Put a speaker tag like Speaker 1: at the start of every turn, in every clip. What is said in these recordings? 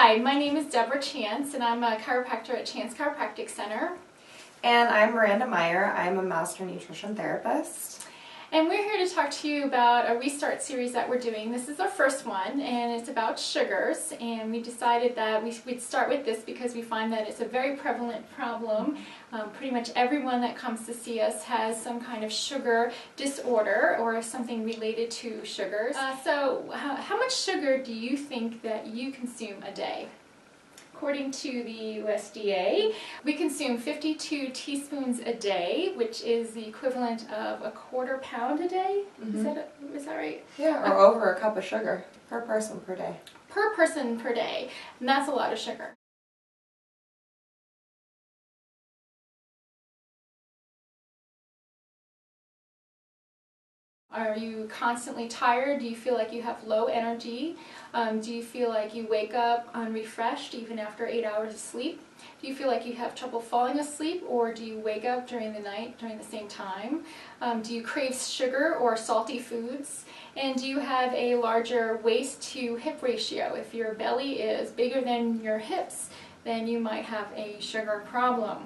Speaker 1: Hi, my name is Debra Chance, and I'm a chiropractor at Chance Chiropractic Center.
Speaker 2: And I'm Miranda Meyer. I'm a master nutrition therapist.
Speaker 1: And we're here to talk to you about a restart series that we're doing. This is our first one, and it's about sugars. And we decided that we'd start with this because we find that it's a very prevalent problem. Pretty much everyone that comes to see us has some kind of sugar disorder or something related to sugars. So how much sugar do you think that you consume a day? According to the USDA, we consume 52 teaspoons a day, which is the equivalent of a quarter pound a day.
Speaker 2: Mm-hmm.
Speaker 1: Is that right?
Speaker 2: Yeah, or over a cup of sugar per person per day.
Speaker 1: Per person per day, and that's a lot of sugar. Are you constantly tired? Do you feel like you have low energy? Do you feel like you wake up unrefreshed even after 8 hours of sleep? Do you feel like you have trouble falling asleep, or do you wake up during the night during the same time? Do you crave sugar or salty foods? And do you have a larger waist to hip ratio? If your belly is bigger than your hips, then you might have a sugar problem.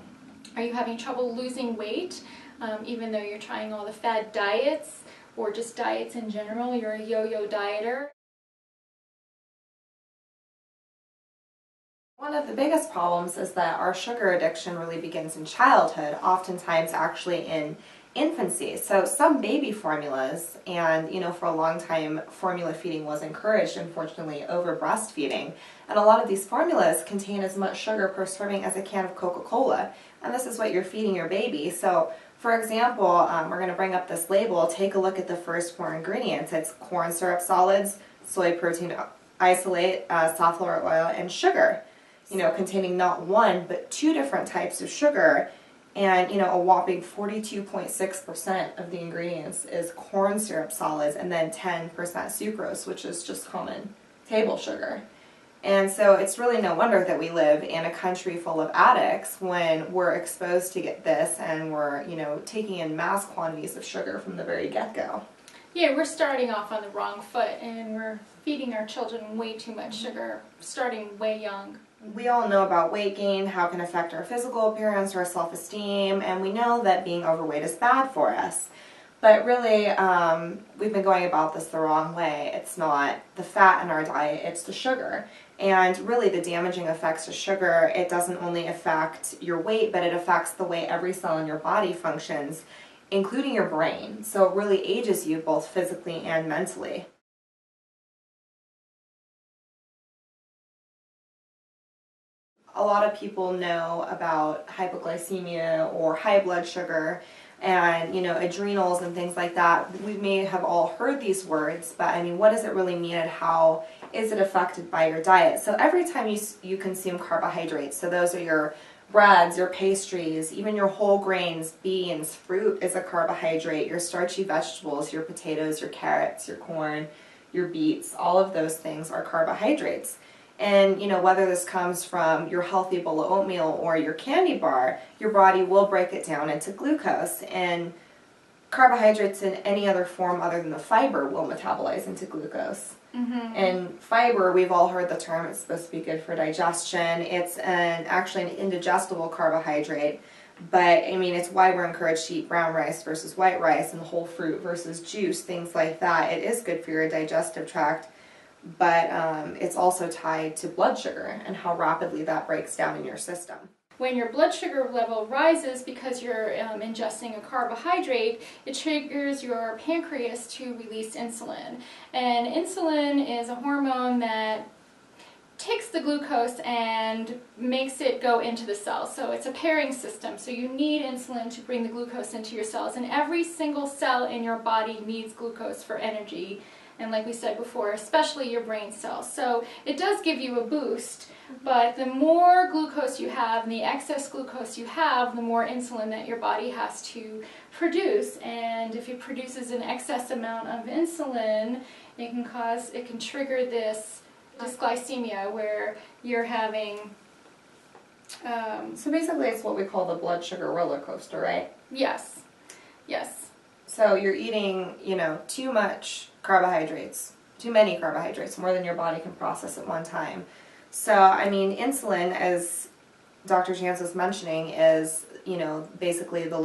Speaker 1: Are you having trouble losing weight, even though you're trying all the fad diets? Or just diets in general, you're a yo-yo dieter?
Speaker 2: One of the biggest problems is that our sugar addiction really begins in childhood, oftentimes actually in infancy. So some baby formulas, and for a long time formula feeding was encouraged, unfortunately, over breastfeeding. And a lot of these formulas contain as much sugar per serving as a can of Coca-Cola. And this is what you're feeding your baby. So for example, we're going to bring up this label. Take a look at the first four ingredients. It's corn syrup solids, soy protein isolate, safflower oil, and sugar. Containing not one, but two different types of sugar. And, a whopping 42.6% of the ingredients is corn syrup solids, and then 10% sucrose, which is just common table sugar. And so it's really no wonder that we live in a country full of addicts when we're exposed to get this and we're, taking in mass quantities of sugar from the very get-go.
Speaker 1: Yeah, we're starting off on the wrong foot, and we're feeding our children way too much sugar, starting way young.
Speaker 2: We all know about weight gain, how it can affect our physical appearance, our self-esteem, and we know that being overweight is bad for us. But really, we've been going about this the wrong way. It's not the fat in our diet, it's the sugar. And really the damaging effects of sugar, it doesn't only affect your weight, but it affects the way every cell in your body functions, including your brain. So it really ages you both physically and mentally. A lot of people know about hypoglycemia or high blood sugar and, adrenals and things like that. We may have all heard these words, but what does it really mean and how is it affected by your diet? So every time you consume carbohydrates, so those are your breads, your pastries, even your whole grains, beans, fruit is a carbohydrate, your starchy vegetables, your potatoes, your carrots, your corn, your beets, all of those things are carbohydrates. And, whether this comes from your healthy bowl of oatmeal or your candy bar, your body will break it down into glucose. And carbohydrates in any other form other than the fiber will metabolize into glucose. Mm-hmm. And fiber, we've all heard the term, it's supposed to be good for digestion. It's actually an indigestible carbohydrate. But, it's why we're encouraged to eat brown rice versus white rice and whole fruit versus juice, things like that. It is good for your digestive tract. But it's also tied to blood sugar and how rapidly that breaks down in your system.
Speaker 1: When your blood sugar level rises because you're ingesting a carbohydrate, it triggers your pancreas to release insulin. And insulin is a hormone that takes the glucose and makes it go into the cells. So it's a pairing system. So you need insulin to bring the glucose into your cells. And every single cell in your body needs glucose for energy. And like we said before, especially your brain cells. So it does give you a boost, but the more glucose you have and the excess glucose you have, the more insulin that your body has to produce. And if it produces an excess amount of insulin, it can trigger this dysglycemia where you're having...
Speaker 2: So basically it's what we call the blood sugar roller coaster, right?
Speaker 1: Yes. Yes.
Speaker 2: So you're eating, too much carbohydrates, too many carbohydrates, more than your body can process at one time. So, I mean, insulin, as Dr. Chance was mentioning, is, you know, basically the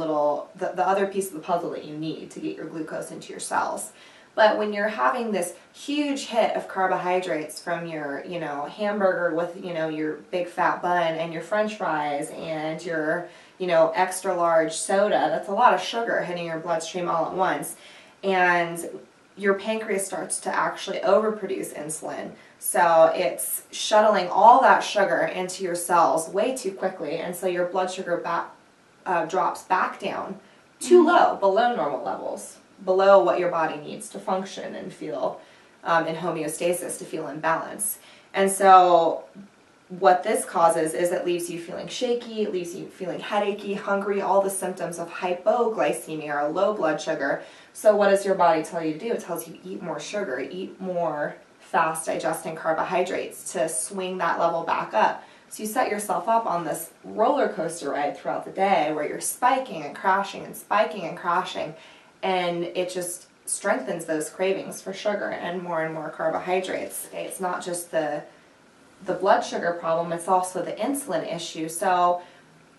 Speaker 2: other piece of the puzzle that you need to get your glucose into your cells. But when you're having this huge hit of carbohydrates from your, you know, hamburger with, you know, your big fat bun and your french fries and your, you know, extra large soda, that's a lot of sugar hitting your bloodstream all at once. And your pancreas starts to actually overproduce insulin. So it's shuttling all that sugar into your cells way too quickly, and so your blood sugar drops back down too low, below normal levels, below what your body needs to function and feel in homeostasis, to feel in balance. And so what this causes is it leaves you feeling shaky, it leaves you feeling headachy, hungry, all the symptoms of hypoglycemia or low blood sugar. So what does your body tell you to do? It tells you to eat more sugar, eat more fast digesting carbohydrates to swing that level back up. So you set yourself up on this roller coaster ride throughout the day where you're spiking and crashing and spiking and crashing, and it just strengthens those cravings for sugar and more carbohydrates. It's not just the blood sugar problem, it's also the insulin issue. So,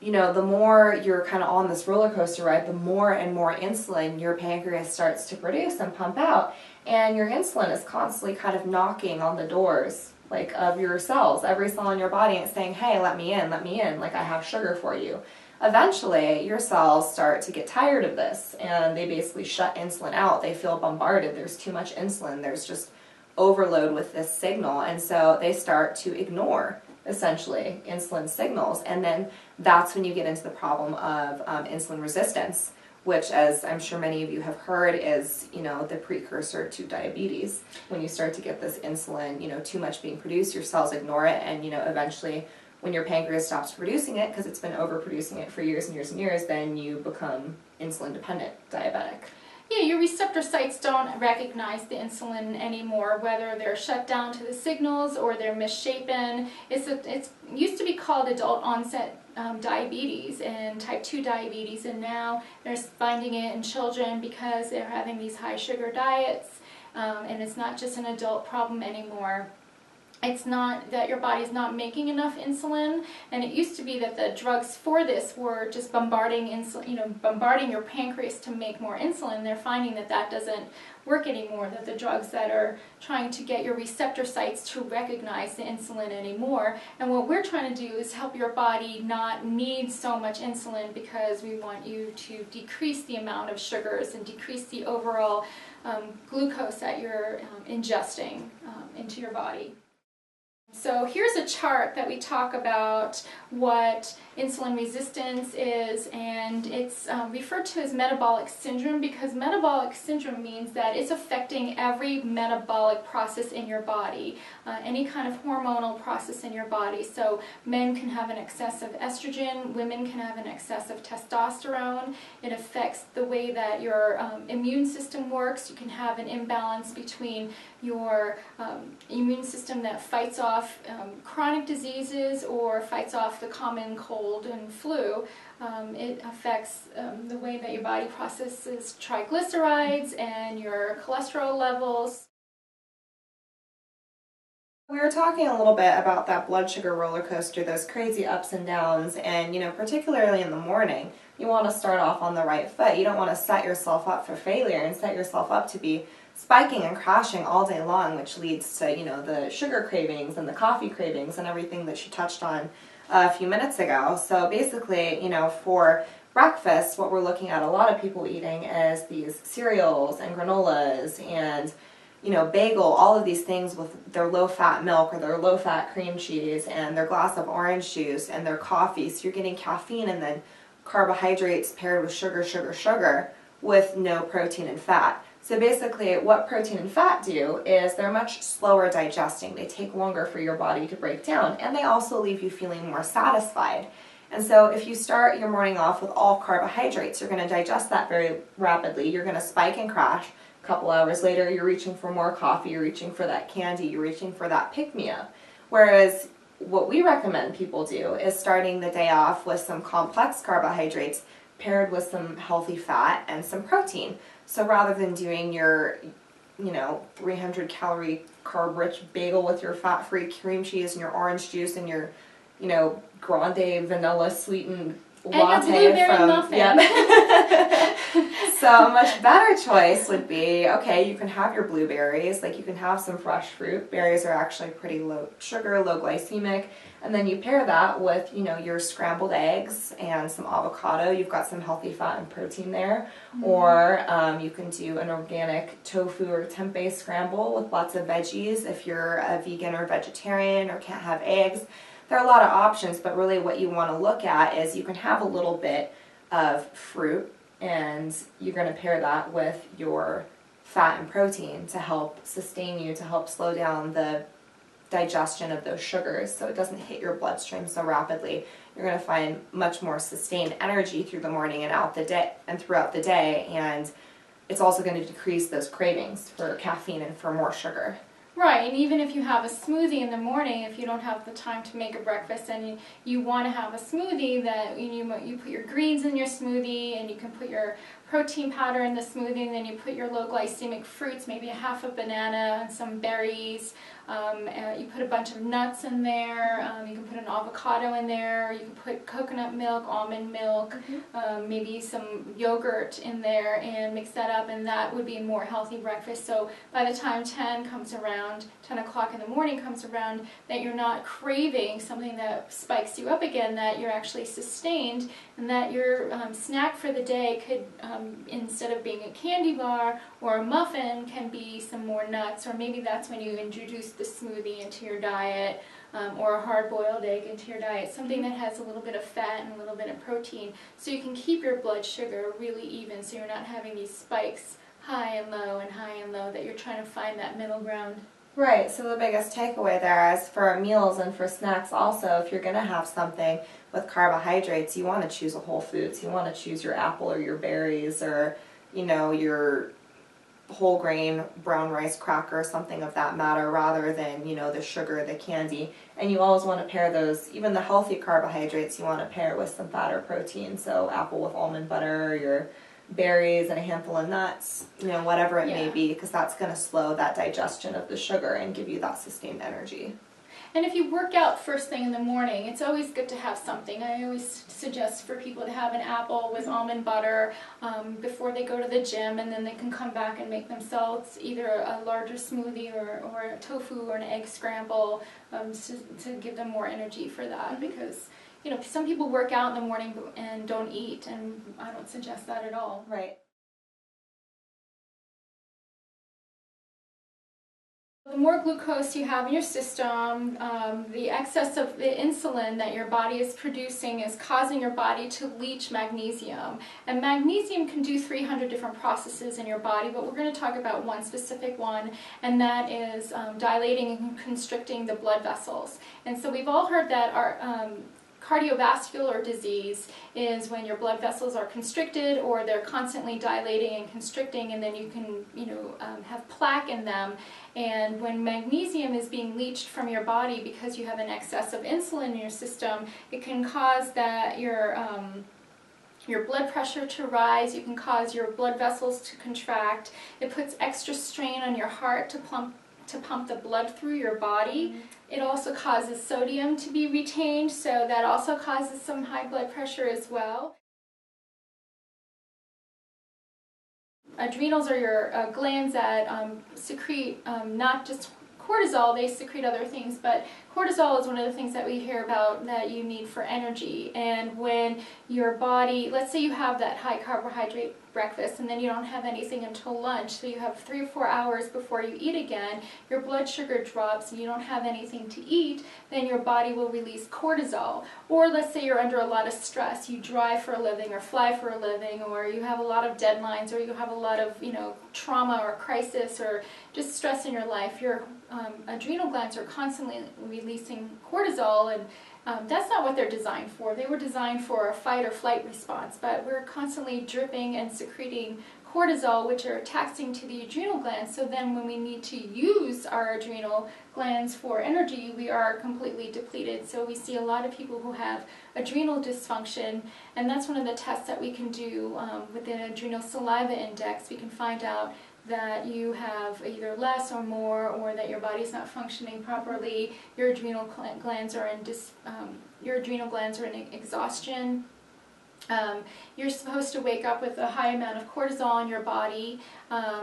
Speaker 2: you know, the more you're kind of on this roller coaster ride, the more and more insulin your pancreas starts to produce and pump out. And your insulin is constantly kind of knocking on the doors, like, of your cells, every cell in your body, and it's saying, hey, let me in, like I have sugar for you. Eventually, your cells start to get tired of this, and they basically shut insulin out. They feel bombarded. There's too much insulin. There's just overload with this signal, and so they start to ignore, essentially, insulin signals, and then that's when you get into the problem of insulin resistance, which, as I'm sure many of you have heard, is, you know, the precursor to diabetes. When you start to get this insulin, you know, too much being produced, your cells ignore it, and, you know, eventually when your pancreas stops producing it, because it's been overproducing it for years and years and years, then you become insulin dependent diabetic.
Speaker 1: Yeah, your receptor sites don't recognize the insulin anymore, whether they're shut down to the signals or they're misshapen. It used to be called adult onset diabetes and type 2 diabetes, and now they're finding it in children because they're having these high sugar diets, and it's not just an adult problem anymore. It's not that your body's not making enough insulin, and it used to be that the drugs for this were just bombarding insulin, you know, bombarding your pancreas to make more insulin. They're finding that that doesn't work anymore, that the drugs that are trying to get your receptor sites to recognize the insulin anymore. And what we're trying to do is help your body not need so much insulin, because we want you to decrease the amount of sugars and decrease the overall glucose that you're ingesting into your body. So here's a chart that we talk about what insulin resistance is, and it's referred to as metabolic syndrome, because metabolic syndrome means that it's affecting every metabolic process in your body, any kind of hormonal process in your body. So men can have an excess of estrogen, women can have an excess of testosterone. It affects the way that your immune system works. You can have an imbalance between your immune system that fights off chronic diseases or fights off the common cold and flu. It affects the way that your body processes triglycerides and your cholesterol levels.
Speaker 2: We were talking a little bit about that blood sugar roller coaster, those crazy ups and downs, and, you know, particularly in the morning, you want to start off on the right foot. You don't want to set yourself up for failure and set yourself up to be spiking and crashing all day long, which leads to, you know, the sugar cravings and the coffee cravings and everything that she touched on a few minutes ago. So basically, you know, for breakfast, what we're looking at a lot of people eating is these cereals and granolas and, you know, bagel, all of these things with their low-fat milk or their low-fat cream cheese and their glass of orange juice and their coffee. So you're getting caffeine and then carbohydrates paired with sugar with no protein and fat. So basically what protein and fat do is they're much slower digesting. They take longer for your body to break down, and they also leave you feeling more satisfied. And so if you start your morning off with all carbohydrates, you're going to digest that very rapidly. You're going to spike and crash. A couple hours later, you're reaching for more coffee, you're reaching for that candy, you're reaching for that pick-me-up. Whereas what we recommend people do is starting the day off with some complex carbohydrates paired with some healthy fat and some protein. So rather than doing your 300 calorie carb rich bagel with your fat free cream cheese and your orange juice and your, grande vanilla sweetened latte
Speaker 1: and your blueberry muffin.
Speaker 2: Yep. So a much better choice would be, okay, you can have your blueberries, like you can have some fresh fruit. Berries are actually pretty low sugar, low glycemic. And then you pair that with, your scrambled eggs and some avocado. You've got some healthy fat and protein there. Mm-hmm. Or you can do an organic tofu or tempeh scramble with lots of veggies if you're a vegan or vegetarian or can't have eggs. There are a lot of options, but really what you want to look at is you can have a little bit of fruit and you're going to pair that with your fat and protein to help sustain you, to help slow down the digestion of those sugars so it doesn't hit your bloodstream so rapidly. You're going to find much more sustained energy through the morning and out the day and throughout the day, and it's also going to decrease those cravings for caffeine and for more sugar.
Speaker 1: Right, and even if you have a smoothie in the morning, if you don't have the time to make a breakfast and you want to have a smoothie, that you put your greens in your smoothie, and you can put your protein powder in the smoothie, and then you put your low glycemic fruits, maybe a half a banana and some berries. You put a bunch of nuts in there. You can put an avocado in there. You can put coconut milk, almond milk, maybe some yogurt in there, and mix that up, and that would be a more healthy breakfast. So by the time 10 o'clock in the morning comes around, that you're not craving something that spikes you up again, that you're actually sustained, and that your snack for the day could, instead of being a candy bar or a muffin, can be some more nuts, or maybe that's when you introduce the smoothie into your diet, or a hard-boiled egg into your diet, something that has a little bit of fat and a little bit of protein, so you can keep your blood sugar really even, so you're not having these spikes high and low, that you're trying to find that middle ground.
Speaker 2: Right, so the biggest takeaway there is for meals and for snacks also, if you're going to have something with carbohydrates, you want to choose a whole foods. You want to choose your apple or your berries or, your whole grain brown rice cracker, something of that matter, rather than, the sugar, the candy. And you always want to pair those, even the healthy carbohydrates, you want to pair with some fat or protein. So apple with almond butter, your berries and a handful of nuts, whatever it may be, because that's going to slow that digestion of the sugar and give you that sustained energy.
Speaker 1: And if you work out first thing in the morning, it's always good to have something. I always suggest for people to have an apple with almond butter before they go to the gym, and then they can come back and make themselves either a larger smoothie or a tofu or an egg scramble to give them more energy for that, because some people work out in the morning and don't eat, and I don't suggest that at all.
Speaker 2: Right.
Speaker 1: The more glucose you have in your system, the excess of the insulin that your body is producing is causing your body to leach magnesium. And magnesium can do 300 different processes in your body, but we're going to talk about one specific one, and that is dilating and constricting the blood vessels. And so we've all heard that our cardiovascular disease is when your blood vessels are constricted, or they're constantly dilating and constricting, and then you can have plaque in them. And when magnesium is being leached from your body because you have an excess of insulin in your system, it can cause that your blood pressure to rise. You can cause your blood vessels to contract. It puts extra strain on your heart to pump the blood through your body. It also causes sodium to be retained, so that also causes some high blood pressure as well. Adrenals are your glands that secrete not just cortisol, they secrete other things, but cortisol is one of the things that we hear about that you need for energy. And when your body, let's say you have that high carbohydrate breakfast and then you don't have anything until lunch, so you have 3 or 4 hours before you eat again, your blood sugar drops and you don't have anything to eat, then your body will release cortisol. Or let's say you're under a lot of stress, you drive for a living or fly for a living, or you have a lot of deadlines, or you have a lot of trauma or crisis or just stress in your life, your adrenal glands are constantly releasing cortisol, and that's not what they're designed for. They were designed for a fight or flight response, but we're constantly dripping and secreting cortisol, which are taxing to the adrenal glands. So then when we need to use our adrenal glands for energy, we are completely depleted. So we see a lot of people who have adrenal dysfunction, and that's one of the tests that we can do with the adrenal saliva index. We can find out that you have either less or more, or that your body's not functioning properly. Your adrenal glands are in exhaustion. You're supposed to wake up with a high amount of cortisol in your body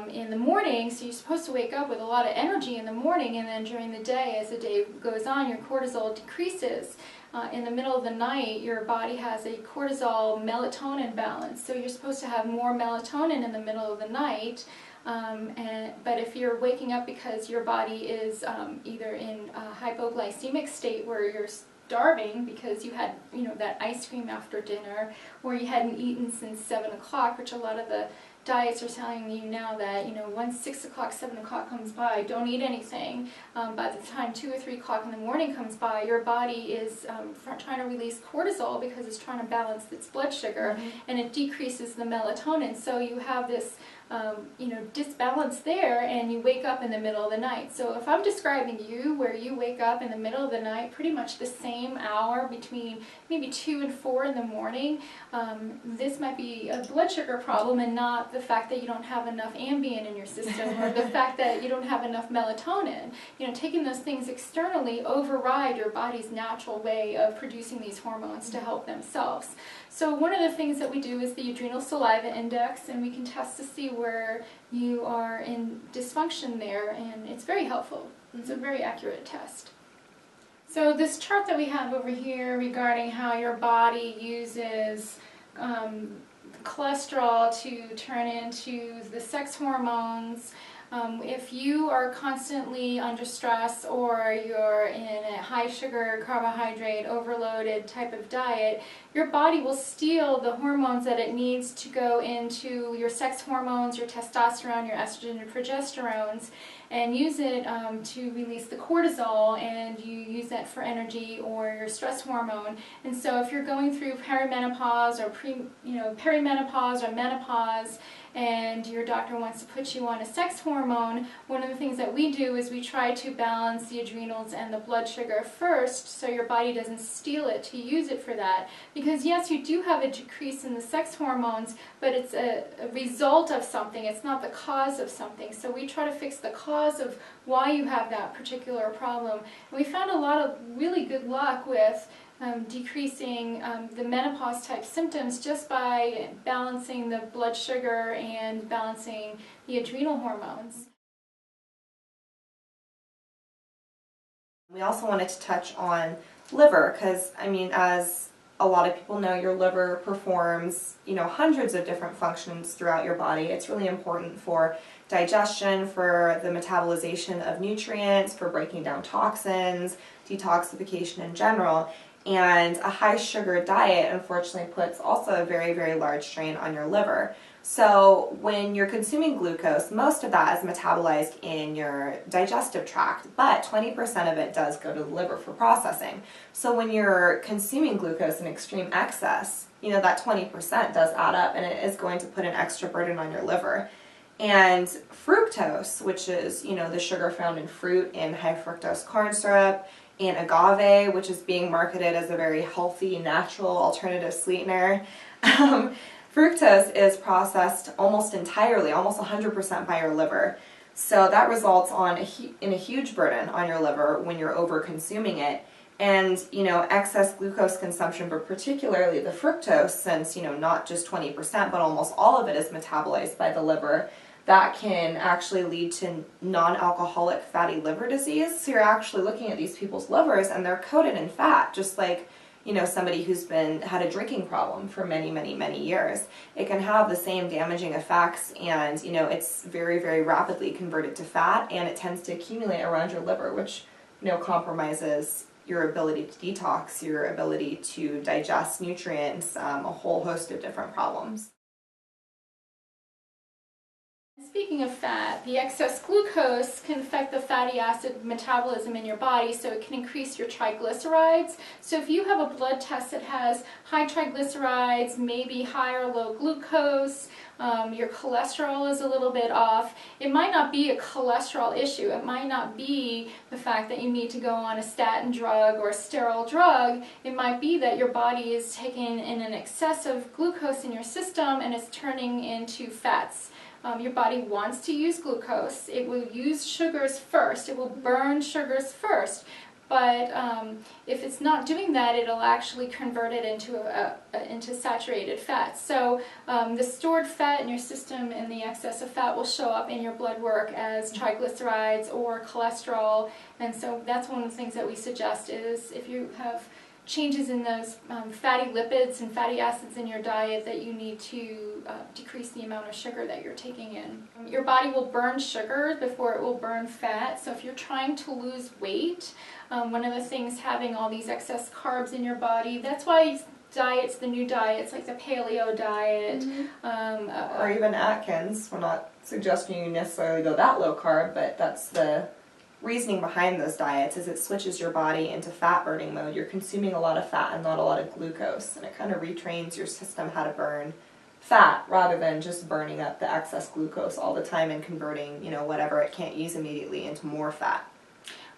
Speaker 1: in the morning, so you're supposed to wake up with a lot of energy in the morning, and then during the day, as the day goes on, your cortisol decreases. In the middle of the night, your body has a cortisol melatonin balance, so you're supposed to have more melatonin in the middle of the night. But if you're waking up because your body is either in a hypoglycemic state where you're starving because you had, that ice cream after dinner, or you hadn't eaten since 7 o'clock, which a lot of the diets are telling you now that, once 6 o'clock, 7 o'clock comes by, don't eat anything. By the time 2 or 3 o'clock in the morning comes by, your body is trying to release cortisol because it's trying to balance its blood sugar, and it decreases the melatonin. So you have this disbalance there, and you wake up in the middle of the night. So if I'm describing you where you wake up in the middle of the night, pretty much the same hour between maybe 2 and 4 in the morning, this might be a blood sugar problem and not the fact that you don't have enough Ambien in your system or the fact that you don't have enough melatonin. Taking those things externally override your body's natural way of producing these hormones to help themselves. So one of the things that we do is the adrenal saliva index, and we can test to see where you are in dysfunction there, and it's very helpful. It's a very accurate test. So this chart that we have over here regarding how your body uses cholesterol to turn into the sex hormones. If you are constantly under stress, or you're in a high sugar, carbohydrate, overloaded type of diet, your body will steal the hormones that it needs to go into your sex hormones, your testosterone, your estrogen, your progesterones, and use it to release the cortisol, and you use that for energy or your stress hormone. And so if you're going through perimenopause or perimenopause or menopause, and your doctor wants to put you on a sex hormone, one of the things that we do is we try to balance the adrenals and the blood sugar first, so your body doesn't steal it to use it for that. Because yes, you do have a decrease in the sex hormones, but it's a result of something. It's not the cause of something. So we try to fix the cause of why you have that particular problem. And we found a lot of really good luck with decreasing the menopause type symptoms just by balancing the blood sugar and balancing the adrenal hormones.
Speaker 2: We also wanted to touch on liver, because as a lot of people know, your liver performs hundreds of different functions throughout your body. It's really important for digestion, for the metabolization of nutrients, for breaking down toxins, detoxification in general. And a high sugar diet, unfortunately, puts also a very, very large strain on your liver. So when you're consuming glucose, most of that is metabolized in your digestive tract, but 20% of it does go to the liver for processing. So when you're consuming glucose in extreme excess, that 20% does add up, and it is going to put an extra burden on your liver. And fructose, which is, the sugar found in fruit, in high fructose corn syrup, in agave, which is being marketed as a very healthy, natural alternative sweetener. Fructose is processed almost entirely, almost 100% by your liver. So that results in a huge burden on your liver when you're over consuming it. And, excess glucose consumption, but particularly the fructose, since, not just 20%, but almost all of it is metabolized by the liver, that can actually lead to non-alcoholic fatty liver disease. So you're actually looking at these people's livers, and they're coated in fat, just like somebody who's had a drinking problem for many, many, many years. It can have the same damaging effects, and it's very, very rapidly converted to fat, and it tends to accumulate around your liver, which compromises your ability to detox, your ability to digest nutrients, a whole host of different problems.
Speaker 1: Speaking of fat, the excess glucose can affect the fatty acid metabolism in your body, so it can increase your triglycerides. So if you have a blood test that has high triglycerides, maybe high or low glucose, your cholesterol is a little bit off, it might not be a cholesterol issue. It might not be the fact that you need to go on a statin drug or a steroid drug. It might be that your body is taking in an excess of glucose in your system, and it's turning into fats. your body wants to use glucose. It will use sugars first. It will burn sugars first. But if it's not doing that, it'll actually convert it into saturated fat. So the stored fat in your system and the excess of fat will show up in your blood work as triglycerides or cholesterol. And so that's one of the things that we suggest is if you have changes in those fatty lipids and fatty acids in your diet, that you need to decrease the amount of sugar that you're taking in. Your body will burn sugar before it will burn fat. So if you're trying to lose weight, one of the things having all these excess carbs in your body, that's why diets, the new diets like the paleo diet,
Speaker 2: or even Atkins. We're not suggesting you necessarily go that low carb, but that's the reasoning behind those diets, is it switches your body into fat burning mode. You're consuming a lot of fat and not a lot of glucose, and it kind of retrains your system how to burn fat rather than just burning up the excess glucose all the time and converting, you know, whatever it can't use immediately into more fat.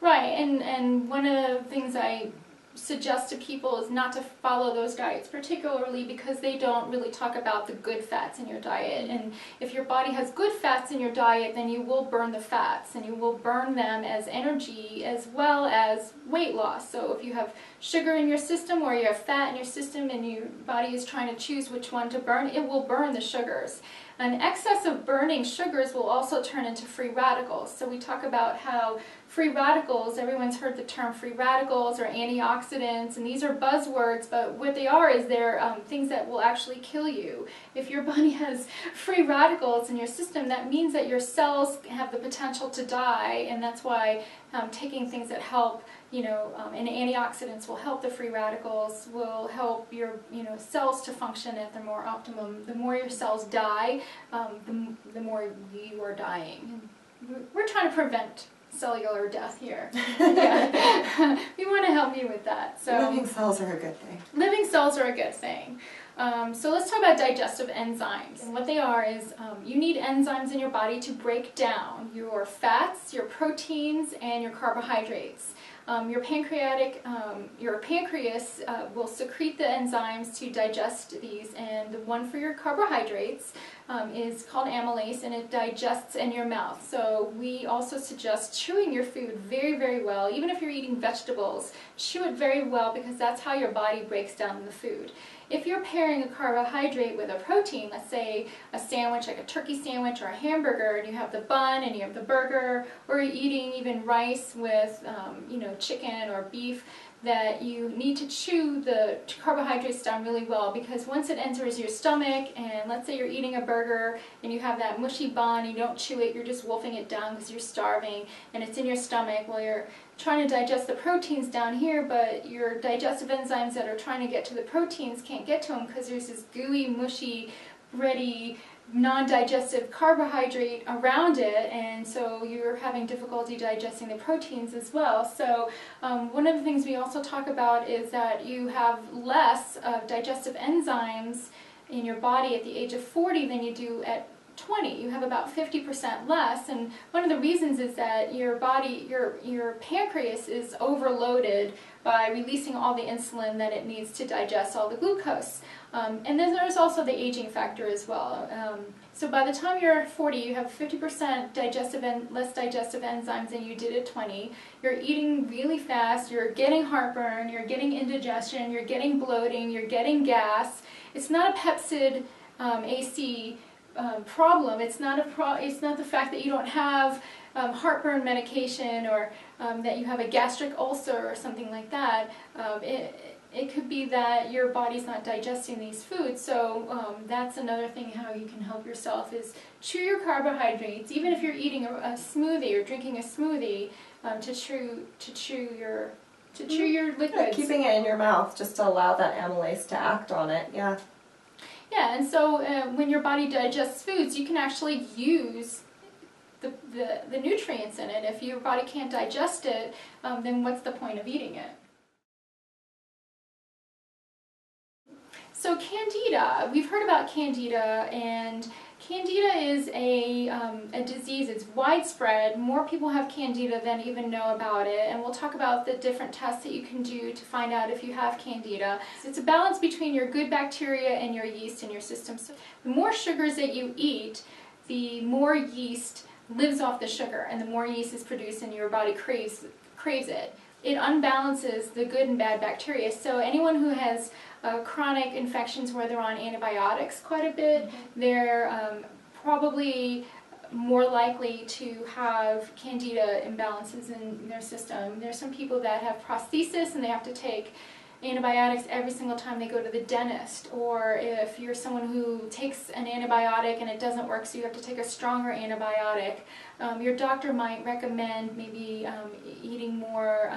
Speaker 1: Right, and one of the things I suggest to people is not to follow those diets, particularly because they don't really talk about the good fats in your diet. And if your body has good fats in your diet, then you will burn the fats, and you will burn them as energy as well as weight loss. So if you have sugar in your system or you have fat in your system and your body is trying to choose which one to burn, it will burn the sugars. An excess of burning sugars will also turn into free radicals. So we talk about how free radicals, everyone's heard the term free radicals or antioxidants, and these are buzzwords, but what they are is they're things that will actually kill you. If your body has free radicals in your system, that means that your cells have the potential to die, and that's why taking things that help, you know, and antioxidants will help the free radicals, will help your, you know, cells to function at the more optimum. The more your cells die, the more you are dying. We're trying to prevent cellular death here. Yeah. We want to help you with that. So
Speaker 2: living cells are a good thing.
Speaker 1: Living cells are a good thing. So let's talk about digestive enzymes. And what they are is you need enzymes in your body to break down your fats, your proteins, and your carbohydrates. Your pancreas will secrete the enzymes to digest these, and the one for your carbohydrates is called amylase, and it digests in your mouth. So we also suggest chewing your food very, very well. Even if you're eating vegetables, chew it very well, because that's how your body breaks down the food. If you're pairing a carbohydrate with a protein, let's say a sandwich, like a turkey sandwich or a hamburger, and you have the bun and you have the burger, or you're eating even rice with you know, chicken or beef, that you need to chew the carbohydrates down really well, because once it enters your stomach, and let's say you're eating a burger and you have that mushy bun, you don't chew it, you're just wolfing it down because you're starving, and it's in your stomach while you're trying to digest the proteins down here, but your digestive enzymes that are trying to get to the proteins can't get to them because there's this gooey, mushy, bready, non-digestive carbohydrate around it, and so you're having difficulty digesting the proteins as well. So one of the things we also talk about is that you have less of digestive enzymes in your body at the age of 40 than you do at 20. You have about 50% less, and one of the reasons is that your body, your pancreas is overloaded by releasing all the insulin that it needs to digest all the glucose. And then there's also the aging factor as well. So by the time you're 40, you have 50% less digestive enzymes than you did at 20. You're eating really fast, you're getting heartburn, you're getting indigestion, you're getting bloating, you're getting gas. It's not a Pepsid AC problem. It's not the fact that you don't have heartburn medication, or that you have a gastric ulcer or something like that. It could be that your body's not digesting these foods. So that's another thing how you can help yourself is chew your carbohydrates, even if you're eating a smoothie or drinking a smoothie, to chew your liquids.
Speaker 2: Yeah, keeping it in your mouth just to allow that amylase to act on it. Yeah.
Speaker 1: Yeah, and so when your body digests foods, you can actually use the nutrients in it. If your body can't digest it, then what's the point of eating it? So Candida, we've heard about Candida, and Candida is a disease. It's widespread. More people have Candida than even know about it, and we'll talk about the different tests that you can do to find out if you have Candida. It's a balance between your good bacteria and your yeast in your system. So the more sugars that you eat, the more yeast lives off the sugar, and the more yeast is produced and your body craves it. It unbalances the good and bad bacteria. So anyone who has chronic infections where they're on antibiotics quite a bit, they're probably more likely to have candida imbalances in their system. There's some people that have prosthesis and they have to take antibiotics every single time they go to the dentist, or if you're someone who takes an antibiotic and it doesn't work, so you have to take a stronger antibiotic, your doctor might recommend maybe eating more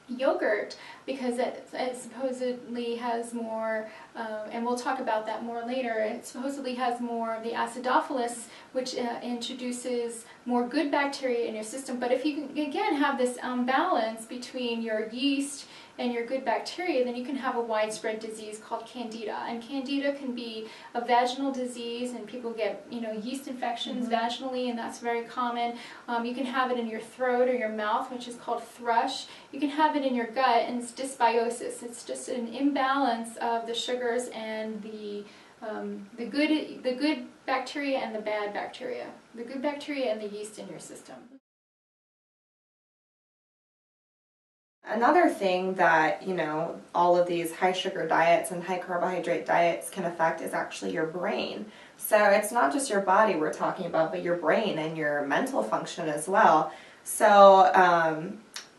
Speaker 1: yogurt, because it supposedly has more, and we'll talk about that more later, it supposedly has more of the acidophilus, which introduces more good bacteria in your system. But if you can, again, have this balance between your yeast and your good bacteria, then you can have a widespread disease called candida. And candida can be a vaginal disease, and people get, yeast infections vaginally, and that's very common. You can have it in your throat or your mouth, which is called thrush. You can have it in your gut, and it's dysbiosis. It's just an imbalance of the sugars and the good bacteria and the bad bacteria. The good bacteria and the yeast in your system.
Speaker 2: Another thing that, all of these high sugar diets and high carbohydrate diets can affect is actually your brain. So it's not just your body we're talking about, but your brain and your mental function as well. So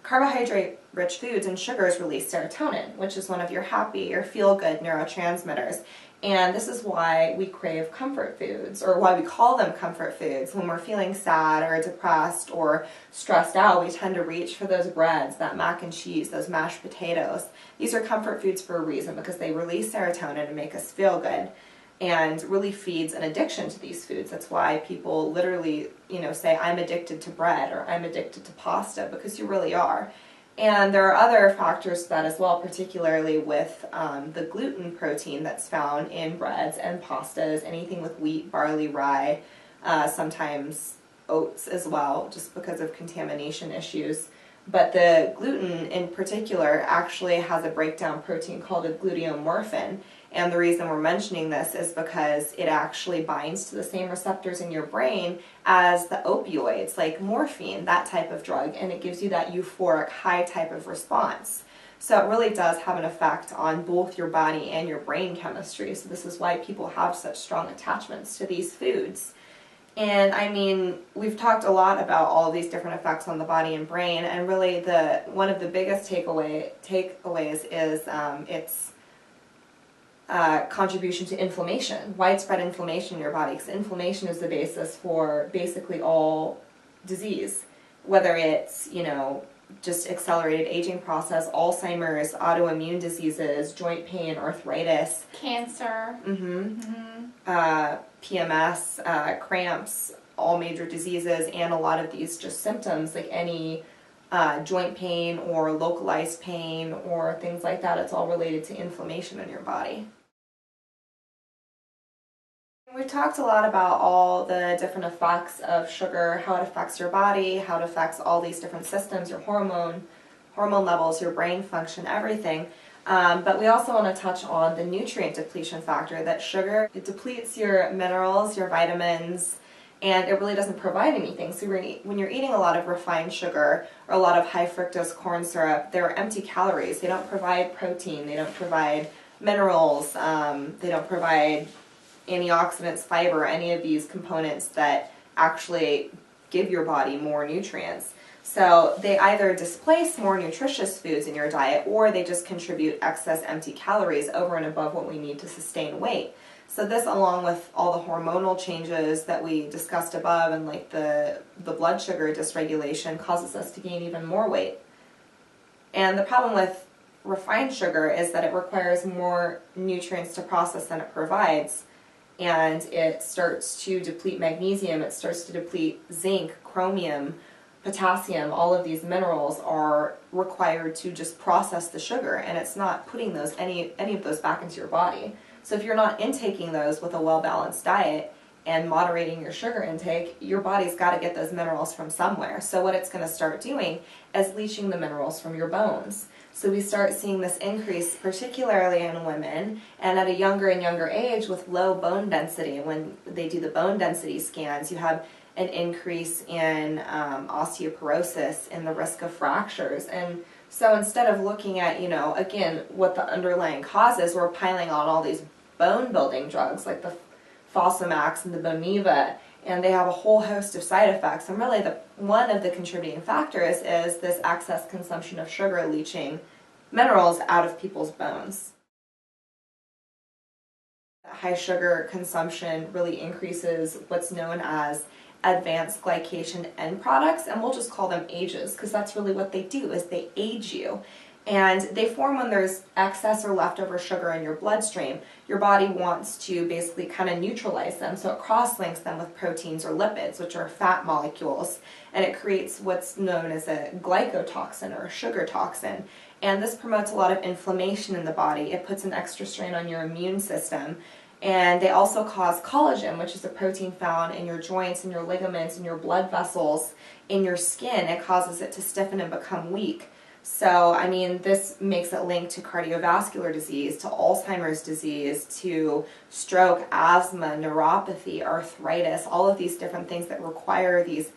Speaker 2: carbohydrate-rich foods and sugars release serotonin, which is one of your happy or feel-good neurotransmitters. And this is why we crave comfort foods, or why we call them comfort foods. When we're feeling sad or depressed or stressed out, we tend to reach for those breads, that mac and cheese, those mashed potatoes. These are comfort foods for a reason, because they release serotonin and make us feel good, and really feeds an addiction to these foods. That's why people literally, say, I'm addicted to bread, or I'm addicted to pasta, because you really are. And there are other factors to that as well, particularly with the gluten protein that's found in breads and pastas, anything with wheat, barley, rye, sometimes oats as well, just because of contamination issues. But the gluten in particular actually has a breakdown protein called a gluteomorphin. And the reason we're mentioning this is because it actually binds to the same receptors in your brain as the opioids, like morphine, that type of drug, and it gives you that euphoric high type of response. So it really does have an effect on both your body and your brain chemistry. So this is why people have such strong attachments to these foods. And I mean, we've talked a lot about all of these different effects on the body and brain, and really one of the biggest takeaways is its contribution to inflammation, widespread inflammation in your body, because inflammation is the basis for basically all disease, whether it's, just accelerated aging process, Alzheimer's, autoimmune diseases, joint pain, arthritis,
Speaker 1: cancer,
Speaker 2: PMS, cramps, all major diseases, and a lot of these just symptoms, like any joint pain or localized pain or things like that. It's all related to inflammation in your body. We've talked a lot about all the different effects of sugar, how it affects your body, how it affects all these different systems, your hormone levels, your brain function, everything. But we also want to touch on the nutrient depletion factor, that sugar, it depletes your minerals, your vitamins, and it really doesn't provide anything. So when you're eating a lot of refined sugar or a lot of high fructose corn syrup, they're empty calories. They don't provide protein, they don't provide minerals, they don't provide antioxidants, fiber, any of these components that actually give your body more nutrients. So they either displace more nutritious foods in your diet, or they just contribute excess empty calories over and above what we need to sustain weight. So this, along with all the hormonal changes that we discussed above, and like the blood sugar dysregulation, causes us to gain even more weight. And the problem with refined sugar is that it requires more nutrients to process than it provides. And it starts to deplete magnesium, it starts to deplete zinc, chromium, potassium. All of these minerals are required to just process the sugar, and it's not putting those any of those back into your body. So if you're not intaking those with a well-balanced diet and moderating your sugar intake, your body's got to get those minerals from somewhere. So what it's going to start doing is leaching the minerals from your bones. So we start seeing this increase, particularly in women, and at a younger and younger age with low bone density. When they do the bone density scans, you have an increase in osteoporosis and the risk of fractures. And so instead of looking at, again, what the underlying cause is, we're piling on all these bone building drugs like the Fosamax and the Boniva, and they have a whole host of side effects. And really one of the contributing factors is this excess consumption of sugar leaching minerals out of people's bones. High sugar consumption really increases what's known as advanced glycation end products, and we'll just call them AGEs because that's really what they do, is they age you. And they form when there's excess or leftover sugar in your bloodstream. Your body wants to basically kind of neutralize them, so it cross-links them with proteins or lipids, which are fat molecules, and it creates what's known as a glycotoxin or a sugar toxin. And this promotes a lot of inflammation in the body. It puts an extra strain on your immune system. And they also cause collagen, which is a protein found in your joints and your ligaments and your blood vessels in your skin. It causes it to stiffen and become weak. So, I mean, this makes it linked to cardiovascular disease, to Alzheimer's disease, to stroke, asthma, neuropathy, arthritis, all of these different things that require these,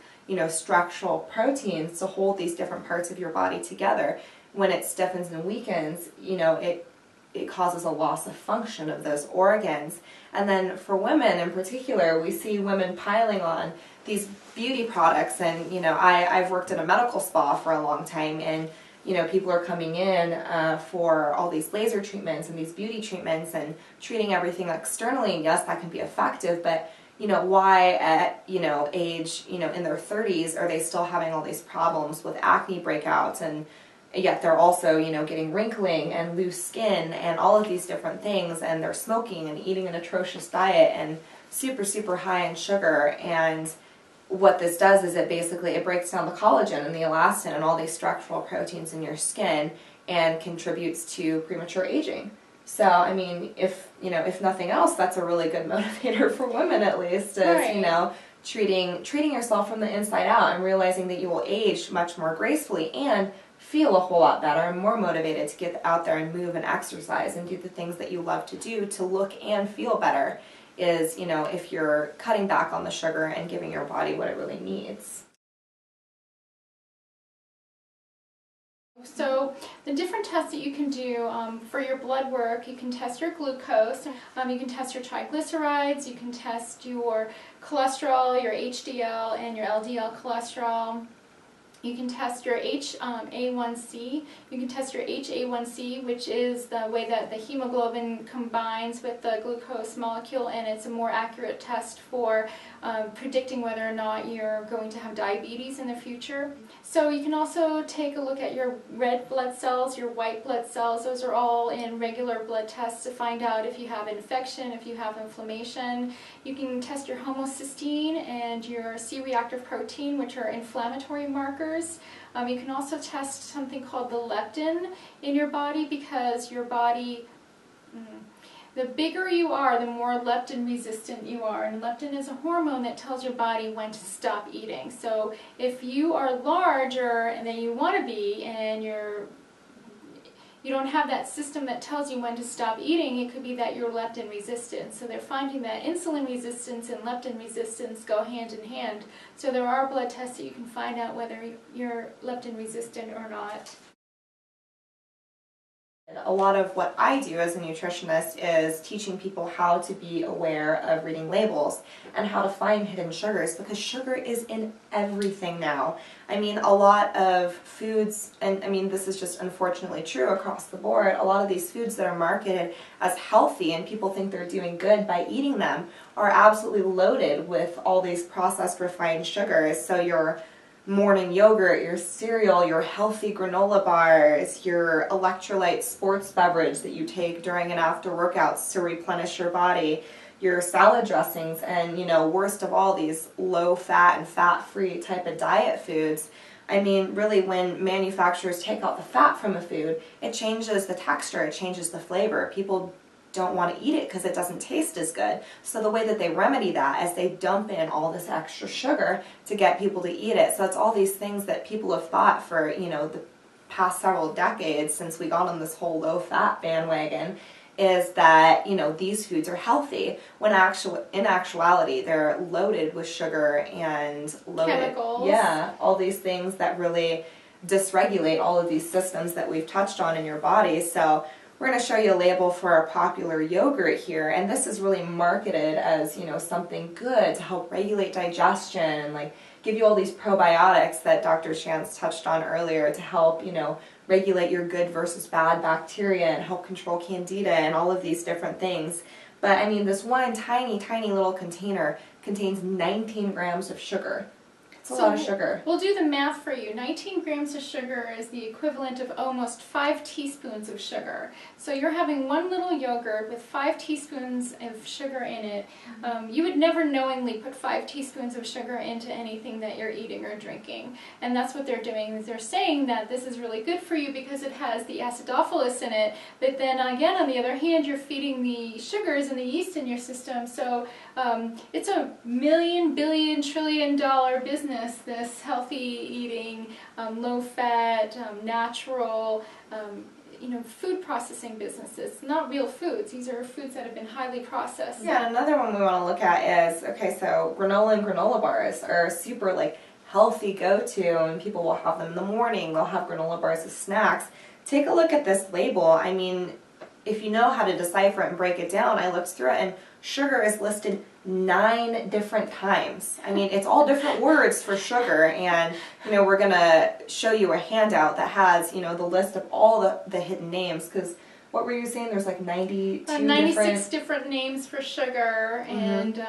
Speaker 2: structural proteins to hold these different parts of your body together. When it stiffens and weakens, it causes a loss of function of those organs. And then for women in particular, we see women piling on these beauty products. And, I've worked at a medical spa for a long time, and people are coming in for all these laser treatments and these beauty treatments and treating everything externally. And yes, that can be effective, but why at age in their 30s are they still having all these problems with acne breakouts, and yet they're also getting wrinkling and loose skin and all of these different things, and they're smoking and eating an atrocious diet and super high in sugar. And what this does is it breaks down the collagen and the elastin and all these structural proteins in your skin and contributes to premature aging. So, I mean, if nothing else, that's a really good motivator for women, at least, is,
Speaker 1: right.
Speaker 2: treating yourself from the inside out and realizing that you will age much more gracefully and feel a whole lot better and more motivated to get out there and move and exercise and do the things that you love to do to look and feel better, is, if you're cutting back on the sugar and giving your body what it really needs.
Speaker 1: So the different tests that you can do for your blood work, you can test your glucose, you can test your triglycerides, you can test your cholesterol, your HDL and your LDL cholesterol. You can test your HA1C. You can test your HA1C, which is the way that the hemoglobin combines with the glucose molecule, and it's a more accurate test for predicting whether or not you're going to have diabetes in the future. So you can also take a look at your red blood cells, your white blood cells. Those are all in regular blood tests to find out if you have infection, if you have inflammation. You can test your homocysteine and your C-reactive protein, which are inflammatory markers. You can also test something called the leptin in your body, because your body, the bigger you are, the more leptin resistant you are. And leptin is a hormone that tells your body when to stop eating. So if you are larger than you want to be, and you don't have that system that tells you when to stop eating, it could be that you're leptin resistant. So they're finding that insulin resistance and leptin resistance go hand in hand. So there are blood tests that you can find out whether you're leptin resistant or not.
Speaker 2: A lot of what I do as a nutritionist is teaching people how to be aware of reading labels and how to find hidden sugars, because sugar is in everything now. I mean, a lot of foods, and I mean, this is just unfortunately true across the board, a lot of these foods that are marketed as healthy and people think they're doing good by eating them are absolutely loaded with all these processed refined sugars. So your morning yogurt, your cereal, your healthy granola bars, your electrolyte sports beverage that you take during and after workouts to replenish your body, your salad dressings, and worst of all, these low fat and fat free type of diet foods. I mean, really, when manufacturers take out the fat from a food, it changes the texture, it changes the flavor. People don't want to eat it because it doesn't taste as good. So the way that they remedy that is they dump in all this extra sugar to get people to eat it. So it's all these things that people have thought for, the past several decades since we got on this whole low-fat bandwagon is that, you know, these foods are healthy when in actuality they're loaded with sugar and
Speaker 1: chemicals.
Speaker 2: Yeah, all these things that really dysregulate all of these systems that we've touched on in your body. So we're going to show you a label for a popular yogurt here, and this is really marketed as, you know, something good to help regulate digestion and like give you all these probiotics that Dr. Chance touched on earlier to help, you know, regulate your good versus bad bacteria and help control candida and all of these different things. But I mean, this one tiny, tiny little container contains 19 grams of sugar. It's a lot of sugar.
Speaker 1: We'll do the math for you. 19 grams of sugar is the equivalent of almost 5 teaspoons of sugar. So you're having one little yogurt with 5 teaspoons of sugar in it. You would never knowingly put 5 teaspoons of sugar into anything that you're eating or drinking. And that's what they're doing, is they're saying that this is really good for you because it has the acidophilus in it. But then again, on the other hand, you're feeding the sugars and the yeast in your system. So it's a million, billion, trillion dollar business, this healthy eating, low-fat, natural, you know, food processing businesses. Not real foods. These are foods that have been highly processed.
Speaker 2: Yeah, and another one we want to look at is, okay, so granola and granola bars are super like healthy go-to, and people will have them in the morning. They'll have granola bars as snacks. Take a look at this label. I mean, if you know how to decipher it and break it down, I looked through it, and sugar is listed 9 different times. I mean, it's all different words for sugar, and, you know, we're going to show you a handout that has, you know, the list of all the hidden names, because what were you saying? There's like
Speaker 1: 96 different names for sugar, and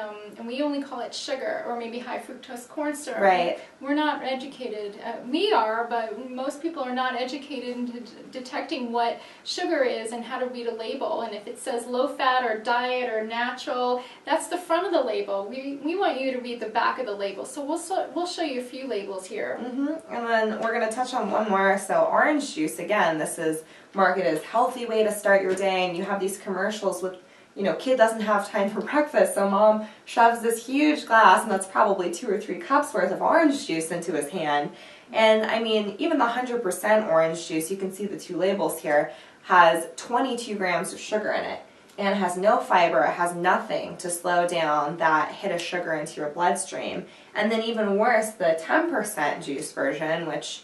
Speaker 1: we only call it sugar, or maybe high fructose corn syrup.
Speaker 2: Right.
Speaker 1: We're not educated. We are, but most people are not educated in detecting what sugar is and how to read a label. And if it says low fat or diet or natural, that's the front of the label. We want you to read the back of the label. So we'll show you a few labels here.
Speaker 2: And then we're going to touch on one more. So orange juice, again, this is marketed as healthy way to start your day, and you have these commercials with, you know, kid doesn't have time for breakfast, so mom shoves this huge glass, and that's probably 2 or 3 cups worth of orange juice into his hand. And I mean, even the 100% orange juice, you can see the 2 labels here, has 22 grams of sugar in it, and it has no fiber. It has nothing to slow down that hit of sugar into your bloodstream. And then even worse, the 10% juice version, which,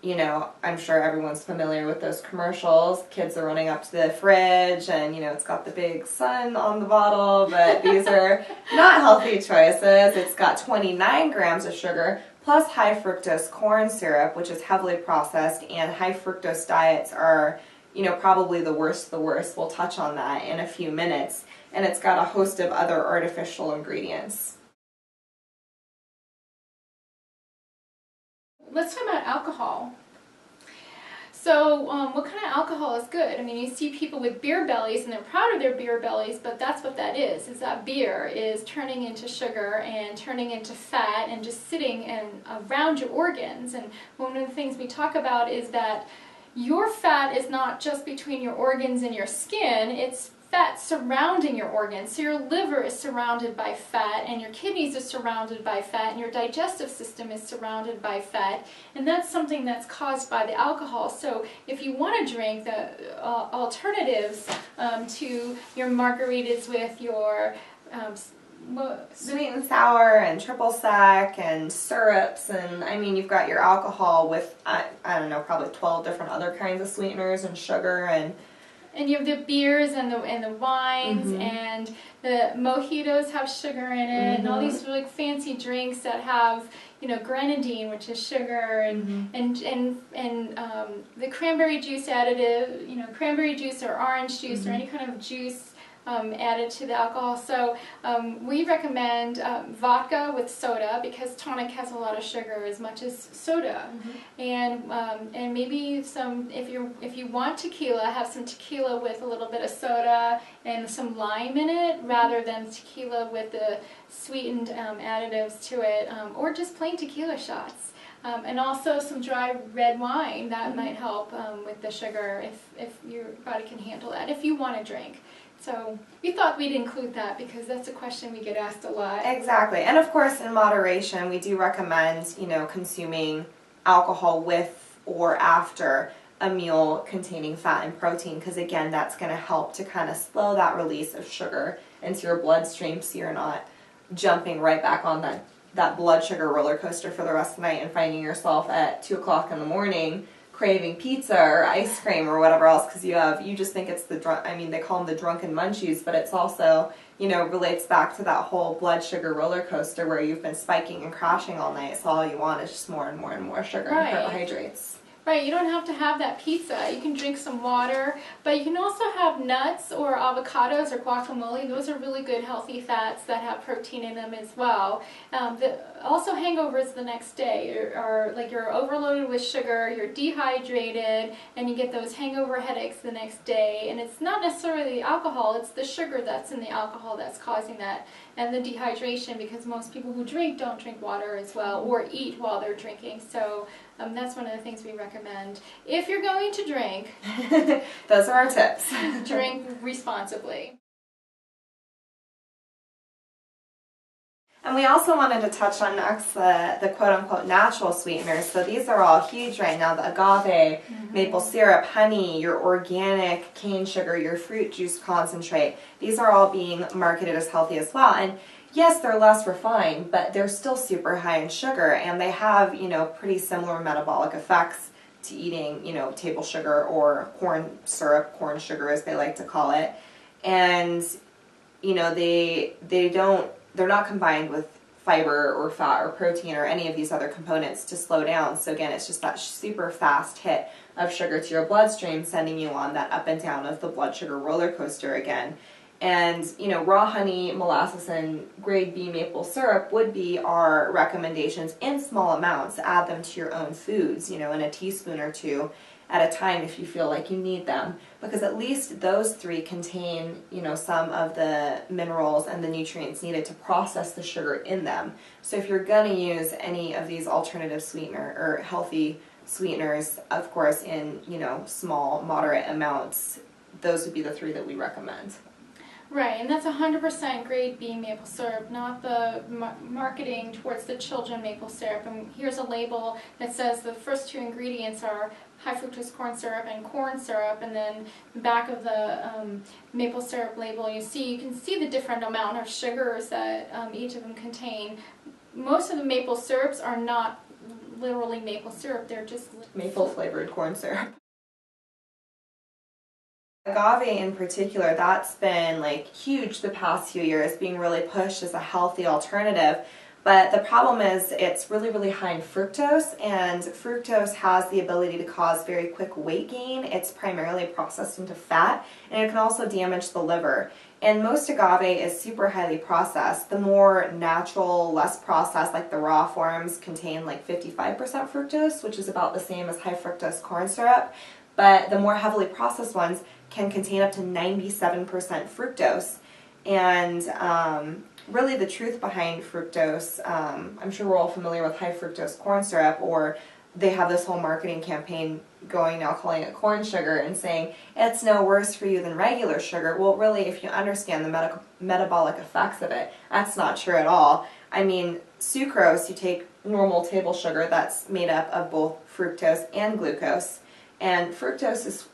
Speaker 2: you know, I'm sure everyone's familiar with those commercials. Kids are running up to the fridge and, you know, it's got the big sun on the bottle, but these are not healthy choices. It's got 29 grams of sugar plus high fructose corn syrup, which is heavily processed, and high fructose diets are, you know, probably the worst of the worst. We'll touch on that in a few minutes. And it's got a host of other artificial ingredients.
Speaker 1: Let's talk about alcohol. So what kind of alcohol is good? I mean, you see people with beer bellies, and they're proud of their beer bellies, but that's what that is that beer is turning into sugar and turning into fat and just sitting around your organs. And one of the things we talk about is that your fat is not just between your organs and your skin, it's fat surrounding your organs. So your liver is surrounded by fat, and your kidneys are surrounded by fat, and your digestive system is surrounded by fat, and that's something that's caused by the alcohol. So if you want to drink, the alternatives to your margaritas with your
Speaker 2: sweet and sour and triple sec and syrups, and I mean, you've got your alcohol with I don't know, probably 12 different other kinds of sweeteners and sugar,
Speaker 1: and you have the beers and the wines, and the mojitos have sugar in it, and all these really fancy drinks that have, you know, grenadine, which is sugar, and the cranberry juice additive, you know, cranberry juice or orange juice or any kind of juice added to the alcohol. So we recommend vodka with soda, because tonic has a lot of sugar as much as soda, and maybe some, if you want tequila, have some tequila with a little bit of soda and some lime in it, rather than tequila with the sweetened additives to it, or just plain tequila shots. And also some dry red wine that might help with the sugar, if your body can handle that, if you want to drink. So we thought we'd include that because that's a question we get asked a lot.
Speaker 2: Exactly. And of course, in moderation, we do recommend, you know, consuming alcohol with or after a meal containing fat and protein, because again, that's going to help to kind of slow that release of sugar into your bloodstream so you're not jumping right back on that blood sugar roller coaster for the rest of the night and finding yourself at 2 o'clock in the morning craving pizza or ice cream or whatever else, because you just think it's they call them the drunken munchies, but it's also, relates back to that whole blood sugar roller coaster where you've been spiking and crashing all night, so all you want is just more and more and more sugar and carbohydrates.
Speaker 1: Right, you don't have to have that pizza. You can drink some water, but you can also have nuts or avocados or guacamole. Those are really good healthy fats that have protein in them as well. Also hangovers the next day are like you're overloaded with sugar, you're dehydrated, and you get those hangover headaches the next day. And it's not necessarily the alcohol, it's the sugar that's in the alcohol that's causing that, and the dehydration, because most people who drink don't drink water as well or eat while they're drinking. So that's one of the things we recommend. If you're going to drink,
Speaker 2: those are our tips.
Speaker 1: Drink responsibly.
Speaker 2: And we also wanted to touch on next the quote-unquote natural sweeteners. So these are all huge right now. The agave, maple syrup, honey, your organic cane sugar, your fruit juice concentrate. These are all being marketed as healthy as well. And yes, they're less refined, but they're still super high in sugar, and they have, pretty similar metabolic effects to eating, table sugar or corn syrup, corn sugar as they like to call it. And, they're not combined with fiber or fat or protein or any of these other components to slow down. So again, it's just that super fast hit of sugar to your bloodstream, sending you on that up and down of the blood sugar roller coaster again. And, raw honey, molasses, and grade B maple syrup would be our recommendations in small amounts. Add them to your own foods, in a teaspoon or two at a time if you feel like you need them. Because at least those three contain, some of the minerals and the nutrients needed to process the sugar in them. So if you're going to use any of these alternative sweetener or healthy sweeteners, of course, in, small, moderate amounts, those would be the three that we recommend.
Speaker 1: Right, and that's 100% grade B maple syrup, not the marketing towards the children maple syrup. And here's a label that says the first two ingredients are high fructose corn syrup and corn syrup, and then the back of the maple syrup label you can see the different amount of sugars that each of them contain. Most of the maple syrups are not literally maple syrup, they're just
Speaker 2: maple flavored corn syrup. Agave in particular, that's been huge the past few years, being really pushed as a healthy alternative. But the problem is it's really, really high in fructose, and fructose has the ability to cause very quick weight gain. It's primarily processed into fat, and it can also damage the liver. And most agave is super highly processed. The more natural, less processed, like the raw forms, contain 55% fructose, which is about the same as high fructose corn syrup. But the more heavily processed ones can contain up to 97% fructose. And really the truth behind fructose, I'm sure we're all familiar with high fructose corn syrup, or they have this whole marketing campaign going now calling it corn sugar and saying it's no worse for you than regular sugar. Well, really, if you understand the metabolic effects of it, that's not true at all. I mean, sucrose, you take normal table sugar that's made up of both fructose and glucose. And fructose is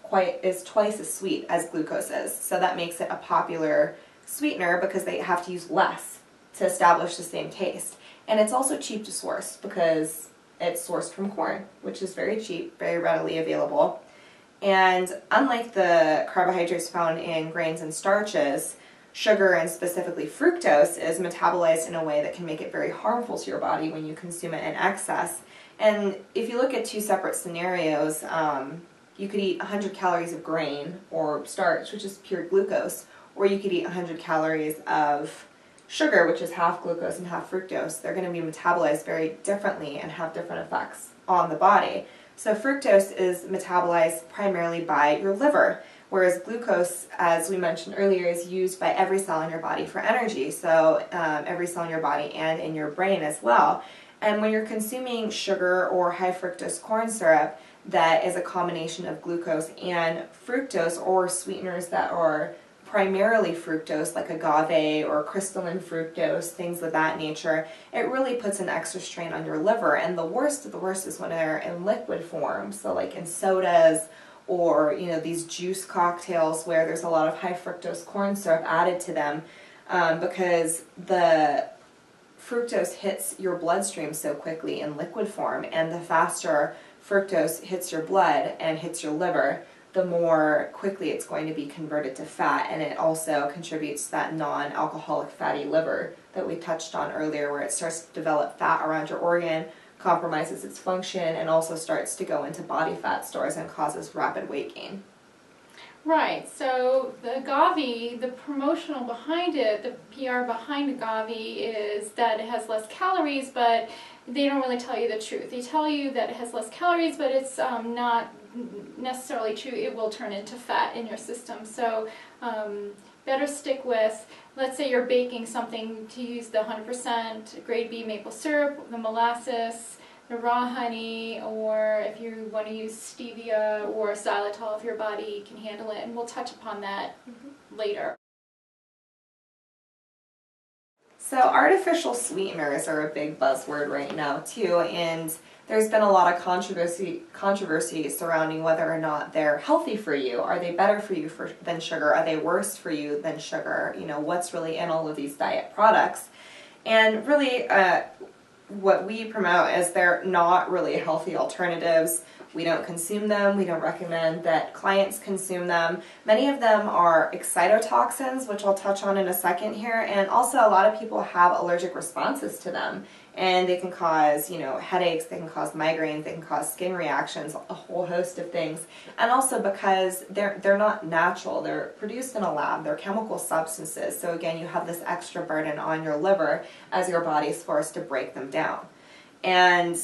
Speaker 2: twice as sweet as glucose is, so that makes it a popular sweetener because they have to use less to establish the same taste. And it's also cheap to source because it's sourced from corn, which is very cheap, very readily available. And unlike the carbohydrates found in grains and starches, sugar, and specifically fructose, is metabolized in a way that can make it very harmful to your body when you consume it in excess. And if you look at two separate scenarios, you could eat 100 calories of grain or starch, which is pure glucose, or you could eat 100 calories of sugar, which is half glucose and half fructose. They're going to be metabolized very differently and have different effects on the body. So fructose is metabolized primarily by your liver, whereas glucose, as we mentioned earlier, is used by every cell in your body for energy. So every cell in your body and in your brain as well. And when you're consuming sugar or high fructose corn syrup that is a combination of glucose and fructose, or sweeteners that are primarily fructose, like agave or crystalline fructose, things of that nature, it really puts an extra strain on your liver. And the worst of the worst is when they're in liquid form, so like in sodas or these juice cocktails where there's a lot of high fructose corn syrup added to them, because the fructose hits your bloodstream so quickly in liquid form, and the faster fructose hits your blood and hits your liver, the more quickly it's going to be converted to fat, and it also contributes to that non-alcoholic fatty liver that we touched on earlier, where it starts to develop fat around your organ, compromises its function, and also starts to go into body fat stores and causes rapid weight gain.
Speaker 1: Right, so the agave, the promotional behind it, the PR behind agave is that it has less calories, but they don't really tell you the truth. They tell you that it has less calories, but it's not necessarily true. It will turn into fat in your system. So better stick with, let's say you're baking something, to use the 100% grade B maple syrup, the molasses, the raw honey, or if you want to use stevia or xylitol if your body can handle it, and we'll touch upon that later.
Speaker 2: So artificial sweeteners are a big buzzword right now too, and there's been a lot of controversy surrounding whether or not they're healthy for you. Are they better for you than sugar? Are they worse for you than sugar? What's really in all of these diet products? And really, what we promote is they're not really healthy alternatives. We don't consume them. We don't recommend that clients consume them. Many of them are excitotoxins, which I'll touch on in a second here, and also a lot of people have allergic responses to them, and they can cause, headaches, they can cause migraines, they can cause skin reactions, a whole host of things. And also because they're not natural, they're produced in a lab, they're chemical substances. So again, you have this extra burden on your liver as your body's forced to break them down. And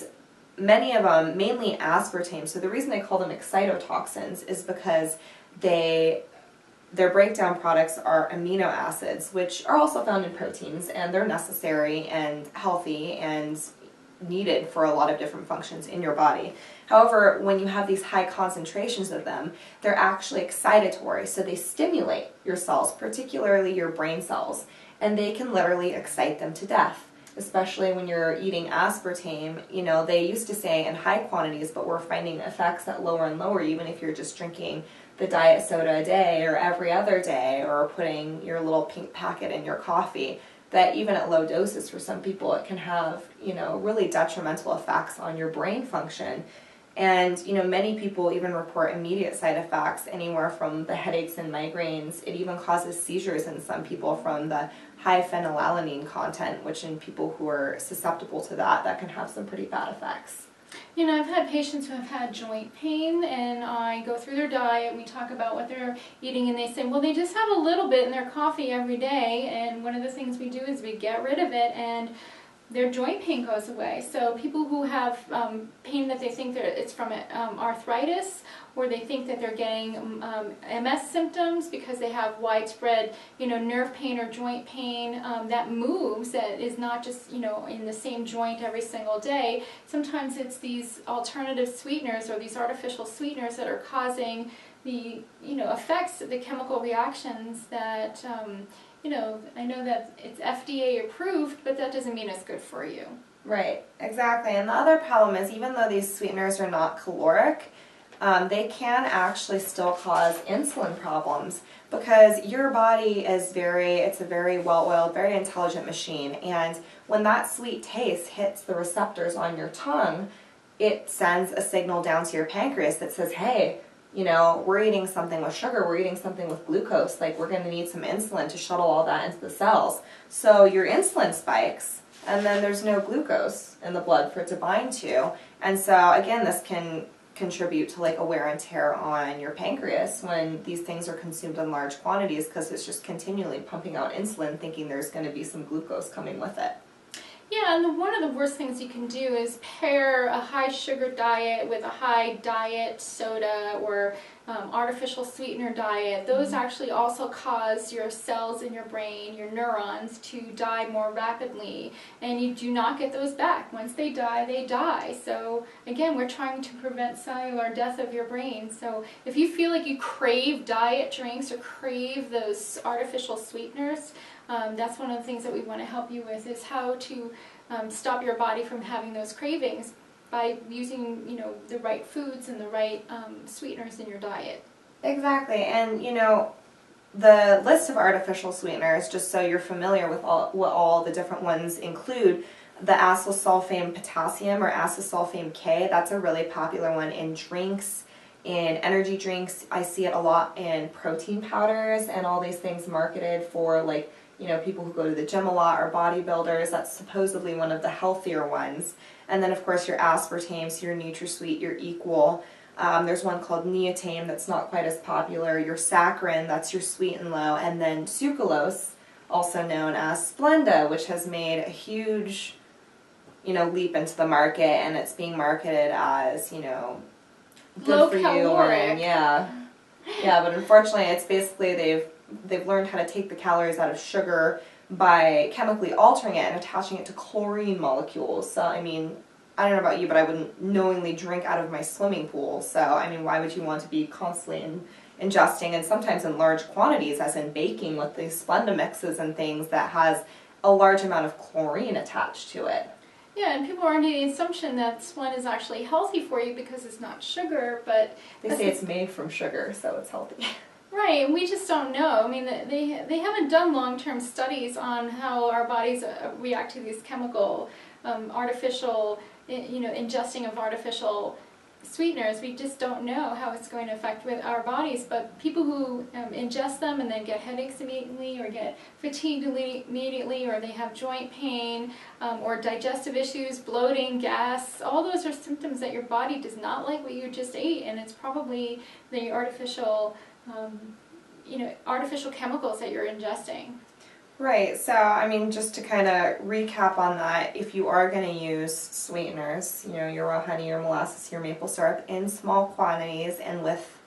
Speaker 2: many of them, mainly aspartame, so the reason they call them excitotoxins is because their breakdown products are amino acids, which are also found in proteins, and they're necessary and healthy and needed for a lot of different functions in your body. However, when you have these high concentrations of them, they're actually excitatory, so they stimulate your cells, particularly your brain cells, and they can literally excite them to death. Especially when you're eating aspartame, they used to say in high quantities, but we're finding effects that lower and lower, even if you're just drinking the diet soda a day or every other day, or putting your little pink packet in your coffee, that even at low doses for some people it can have, really detrimental effects on your brain function. And, many people even report immediate side effects, anywhere from the headaches and migraines. It even causes seizures in some people from the high phenylalanine content, which in people who are susceptible to that can have some pretty bad effects.
Speaker 1: I've had patients who have had joint pain, and I go through their diet, and we talk about what they're eating, and they say, well, they just have a little bit in their coffee every day, and one of the things we do is we get rid of it, and their joint pain goes away. So people who have pain that they think it's from arthritis, or they think that they're getting MS symptoms because they have widespread, nerve pain or joint pain that moves, that is not just, in the same joint every single day. Sometimes it's these alternative sweeteners or these artificial sweeteners that are causing the, effects, the chemical reactions that I know that it's FDA approved, but that doesn't mean it's good for you.
Speaker 2: Right, exactly. And the other problem is, even though these sweeteners are not caloric, they can actually still cause insulin problems, because your body is it's a very well-oiled, very intelligent machine, and when that sweet taste hits the receptors on your tongue, it sends a signal down to your pancreas that says, hey, we're eating something with sugar, we're eating something with glucose, like we're going to need some insulin to shuttle all that into the cells. So your insulin spikes, and then there's no glucose in the blood for it to bind to. And so again, this can contribute to like a wear and tear on your pancreas when these things are consumed in large quantities, because it's just continually pumping out insulin thinking there's going to be some glucose coming with it.
Speaker 1: Yeah, and one of the worst things you can do is pair a high sugar diet with a high diet soda or artificial sweetener diet, those actually also cause your cells in your brain, your neurons, to die more rapidly, and you do not get those back. Once they die, they die. So again, we're trying to prevent cellular death of your brain. So if you feel like you crave diet drinks or crave those artificial sweeteners, that's one of the things that we want to help you with, is how to stop your body from having those cravings by using, the right foods and the right sweeteners in your diet.
Speaker 2: Exactly, and the list of artificial sweeteners, just so you're familiar with what all the different ones include, the acesulfame potassium or acesulfame K, that's a really popular one in drinks, in energy drinks. I see it a lot in protein powders and all these things marketed for people who go to the gym a lot or bodybuilders. That's supposedly one of the healthier ones. And then of course your aspartames, your NutraSweet, your Equal. There's one called neotame that's not quite as popular. Your saccharin, that's your sweet and low. And then sucralose, also known as Splenda, which has made a huge leap into the market, and it's being marketed as good
Speaker 1: low
Speaker 2: for
Speaker 1: caloric.
Speaker 2: you. And yeah, but unfortunately it's basically they've learned how to take the calories out of sugar by chemically altering it and attaching it to chlorine molecules. So I don't know about you, but I wouldn't knowingly drink out of my swimming pool. So why would you want to be constantly ingesting, and sometimes in large quantities, as in baking with these Splenda mixes and things that has a large amount of chlorine attached to it?
Speaker 1: Yeah, and people are under the assumption that Splenda is actually healthy for you because it's not sugar, but
Speaker 2: they say it's made from sugar, so it's healthy.
Speaker 1: Right, and we just don't know. They haven't done long-term studies on how our bodies react to these chemical, artificial, ingesting of artificial sweeteners. We just don't know how it's going to affect with our bodies. But people who ingest them and then get headaches immediately, or get fatigued immediately, or they have joint pain, or digestive issues, bloating, gas, all those are symptoms that your body does not like what you just ate, and it's probably the artificial artificial chemicals that you're ingesting.
Speaker 2: Right, so just to kind of recap on that, if you are going to use sweeteners, your raw honey, your molasses, your maple syrup in small quantities and with,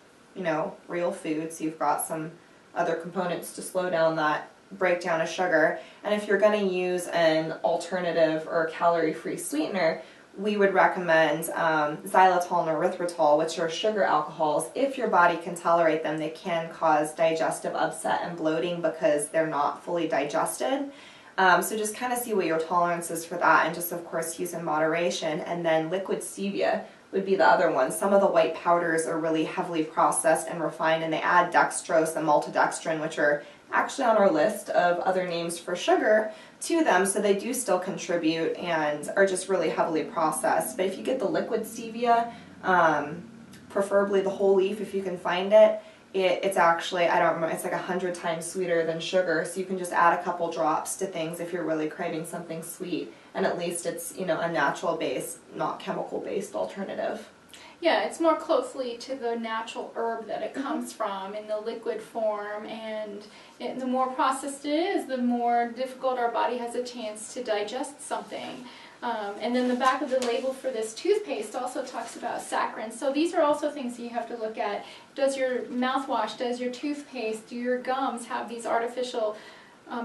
Speaker 2: real food, so you've got some other components to slow down that breakdown of sugar. And if you're going to use an alternative or calorie-free sweetener, we would recommend xylitol and erythritol, which are sugar alcohols. If your body can tolerate them, they can cause digestive upset and bloating because they're not fully digested. So just kind of see what your tolerance is for that, and just of course use in moderation. And then liquid stevia would be the other one. Some of the white powders are really heavily processed and refined, and they add dextrose and maltodextrin, which are actually on our list of other names for sugar, to them, so they do still contribute and are just really heavily processed. But if you get the liquid stevia, preferably the whole leaf if you can find it, it's actually, I don't remember, it's like 100 times sweeter than sugar, so you can just add a couple drops to things if you're really craving something sweet, and at least it's a natural based, not chemical based alternative.
Speaker 1: Yeah, it's more closely to the natural herb that it comes from in the liquid form, and the more processed it is, the more difficult our body has a chance to digest something. And then the back of the label for this toothpaste also talks about saccharin. So these are also things that you have to look at. Does your mouthwash, does your toothpaste, do your gums have these artificial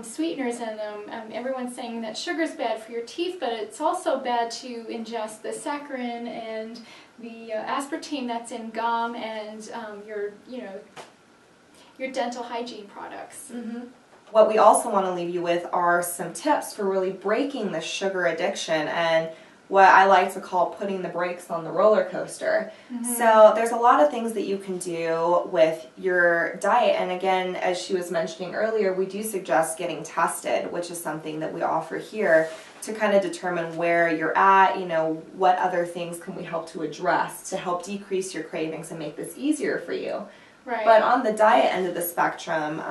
Speaker 1: sweeteners in them? Everyone's saying that sugar's bad for your teeth, but it's also bad to ingest the saccharin and the aspartame that's in gum and your dental hygiene products.
Speaker 2: Mm-hmm. What we also want to leave you with are some tips for really breaking the sugar addiction, and what I like to call putting the brakes on the roller coaster. Mm-hmm. So there's a lot of things that you can do with your diet, and again, as she was mentioning earlier, we do suggest getting tested, which is something that we offer here to kind of determine where you're at, what other things can we help to address to help decrease your cravings and make this easier for you.
Speaker 1: Right.
Speaker 2: But on the diet end of the spectrum,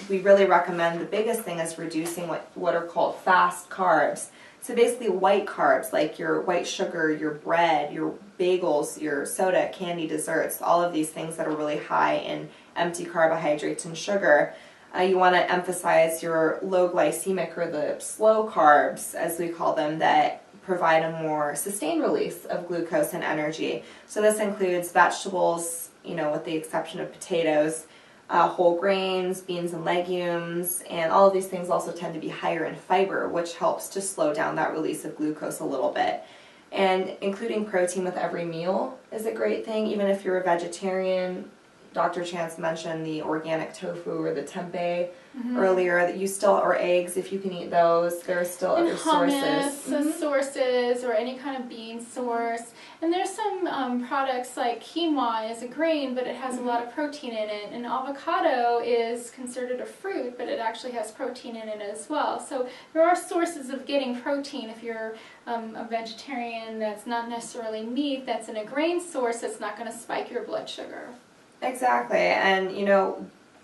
Speaker 2: we really recommend, the biggest thing is reducing what are called fast carbs. So basically white carbs, like your white sugar, your bread, your bagels, your soda, candy, desserts, all of these things that are really high in empty carbohydrates and sugar. You want to emphasize your low glycemic, or the slow carbs, as we call them, that provide a more sustained release of glucose and energy. So this includes vegetables, with the exception of potatoes. Whole grains, beans and legumes, and all of these things also tend to be higher in fiber, which helps to slow down that release of glucose a little bit. And including protein with every meal is a great thing, even if you're a vegetarian. Dr. Chance mentioned the organic tofu or the tempeh earlier, that you still, or eggs, if you can eat those, there are still other sources.
Speaker 1: Sources, or any kind of bean source. And there's some products like quinoa is a grain, but it has a lot of protein in it. And avocado is considered a fruit, but it actually has protein in it as well. So there are sources of getting protein if you're a vegetarian that's not necessarily meat, that's in a grain source that's not going to spike your blood sugar.
Speaker 2: Exactly, and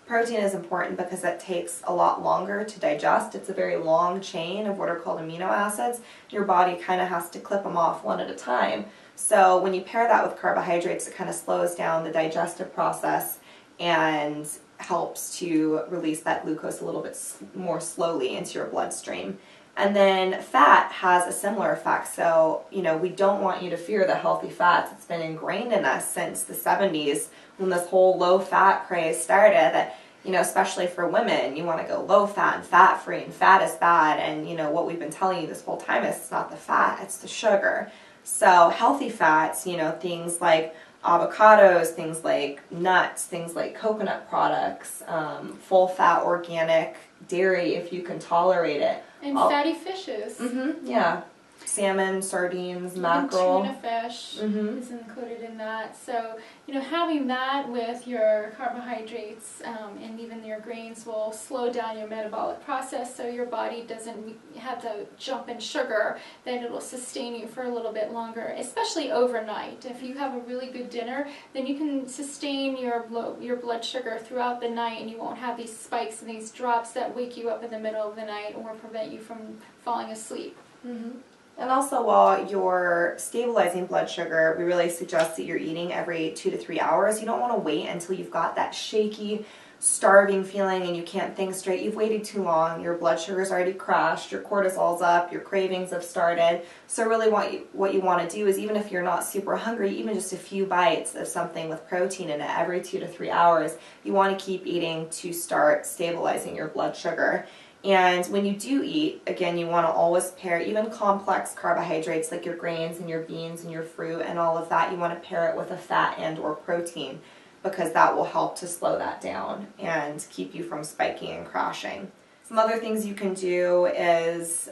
Speaker 2: protein is important because it takes a lot longer to digest. It's a very long chain of what are called amino acids. Your body kind of has to clip them off one at a time. So when you pair that with carbohydrates, it kind of slows down the digestive process and helps to release that glucose a little bit more slowly into your bloodstream. And then fat has a similar effect. So, we don't want you to fear the healthy fats. It's been ingrained in us since the 70s when this whole low-fat craze started, that, especially for women, you want to go low-fat and fat-free, and fat is bad. And, what we've been telling you this whole time is it's not the fat, it's the sugar. So healthy fats, things like avocados, things like nuts, things like coconut products, full-fat organic dairy if you can tolerate it.
Speaker 1: And fatty fishes.
Speaker 2: Yeah. Salmon, sardines, mackerel.
Speaker 1: Tuna fish is included in that. So, having that with your carbohydrates and even your grains will slow down your metabolic process so your body doesn't have the jump in sugar, then it will sustain you for a little bit longer, especially overnight. If you have a really good dinner, then you can sustain your blood sugar throughout the night, and you won't have these spikes and these drops that wake you up in the middle of the night or prevent you from falling asleep.
Speaker 2: And also, while you're stabilizing blood sugar, we really suggest that you're eating every 2 to 3 hours. You don't want to wait until you've got that shaky, starving feeling and you can't think straight. You've waited too long. Your blood sugar's already crashed. Your cortisol's up. Your cravings have started. So really what you want to do is, even if you're not super hungry, even just a few bites of something with protein in it every 2 to 3 hours, you want to keep eating to start stabilizing your blood sugar. And when you do eat, again, you want to always pair even complex carbohydrates like your grains and your beans and your fruit and all of that. You want to pair it with a fat and or protein, because that will help to slow that down and keep you from spiking and crashing. Some other things you can do is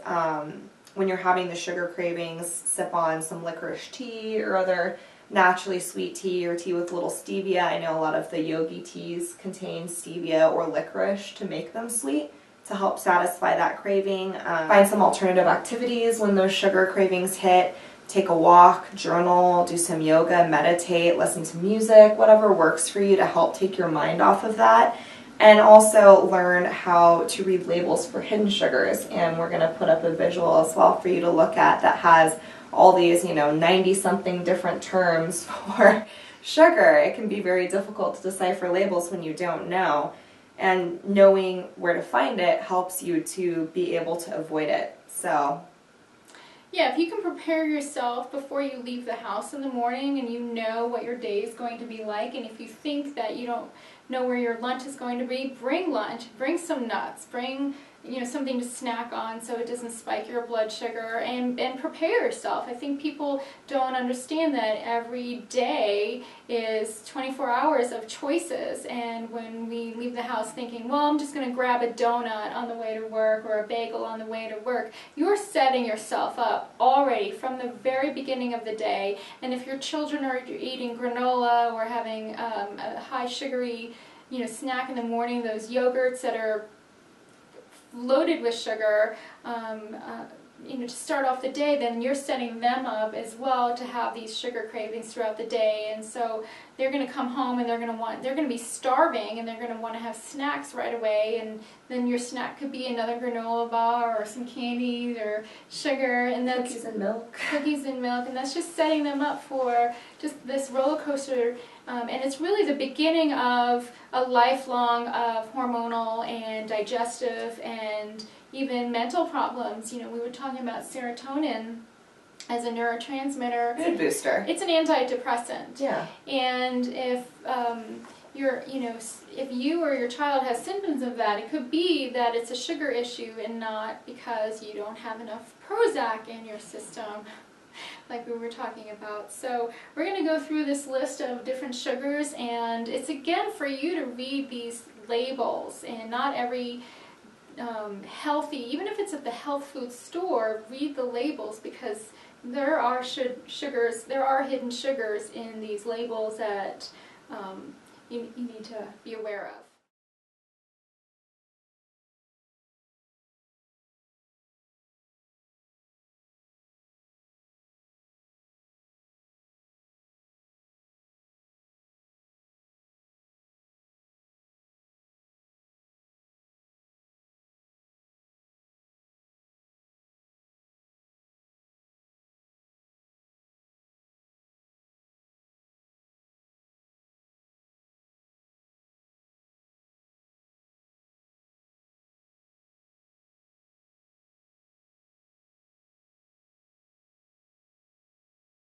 Speaker 2: when you're having the sugar cravings, sip on some licorice tea or other naturally sweet tea, or tea with a little stevia. I know a lot of the yogi teas contain stevia or licorice to make them sweet, to help satisfy that craving. Find some alternative activities when those sugar cravings hit. Take a walk, journal, do some yoga, meditate, listen to music, whatever works for you to help take your mind off of that. And also learn how to read labels for hidden sugars. And we're going to put up a visual as well for you to look at that has all these, 90-something different terms for sugar. It can be very difficult to decipher labels when you don't know. And knowing where to find it helps you to be able to avoid it. So,
Speaker 1: yeah, if you can prepare yourself before you leave the house in the morning and you know what your day is going to be like, and if you think that you don't know where your lunch is going to be, bring lunch, bring some nuts, bring something to snack on so it doesn't spike your blood sugar, and prepare yourself. I think people don't understand that every day is 24 hours of choices, and when we leave the house thinking, well, I'm just going to grab a donut on the way to work or a bagel on the way to work, you're setting yourself up already from the very beginning of the day. And if your children are eating granola or having a high sugary snack in the morning, those yogurts that are loaded with sugar, to start off the day, then you're setting them up as well to have these sugar cravings throughout the day. And so they're going to come home and they're going to be starving, and they're going to want to have snacks right away. And then your snack could be another granola bar or some candies or sugar, and then
Speaker 2: cookies and milk.
Speaker 1: Cookies and milk, and that's just setting them up for just this roller coaster. And it's really the beginning of a lifelong of hormonal and digestive and even mental problems. We were talking about serotonin as a neurotransmitter.
Speaker 2: Mood booster.
Speaker 1: It's an antidepressant.
Speaker 2: Yeah.
Speaker 1: And if if you or your child has symptoms of that, it could be that it's a sugar issue and not because you don't have enough Prozac in your system, like we were talking about. So we're going to go through this list of different sugars, and it's again for you to read these labels, and not every healthy, even if it's at the health food store, read the labels, because there are sugars, there are hidden sugars in these labels that you need to be aware of.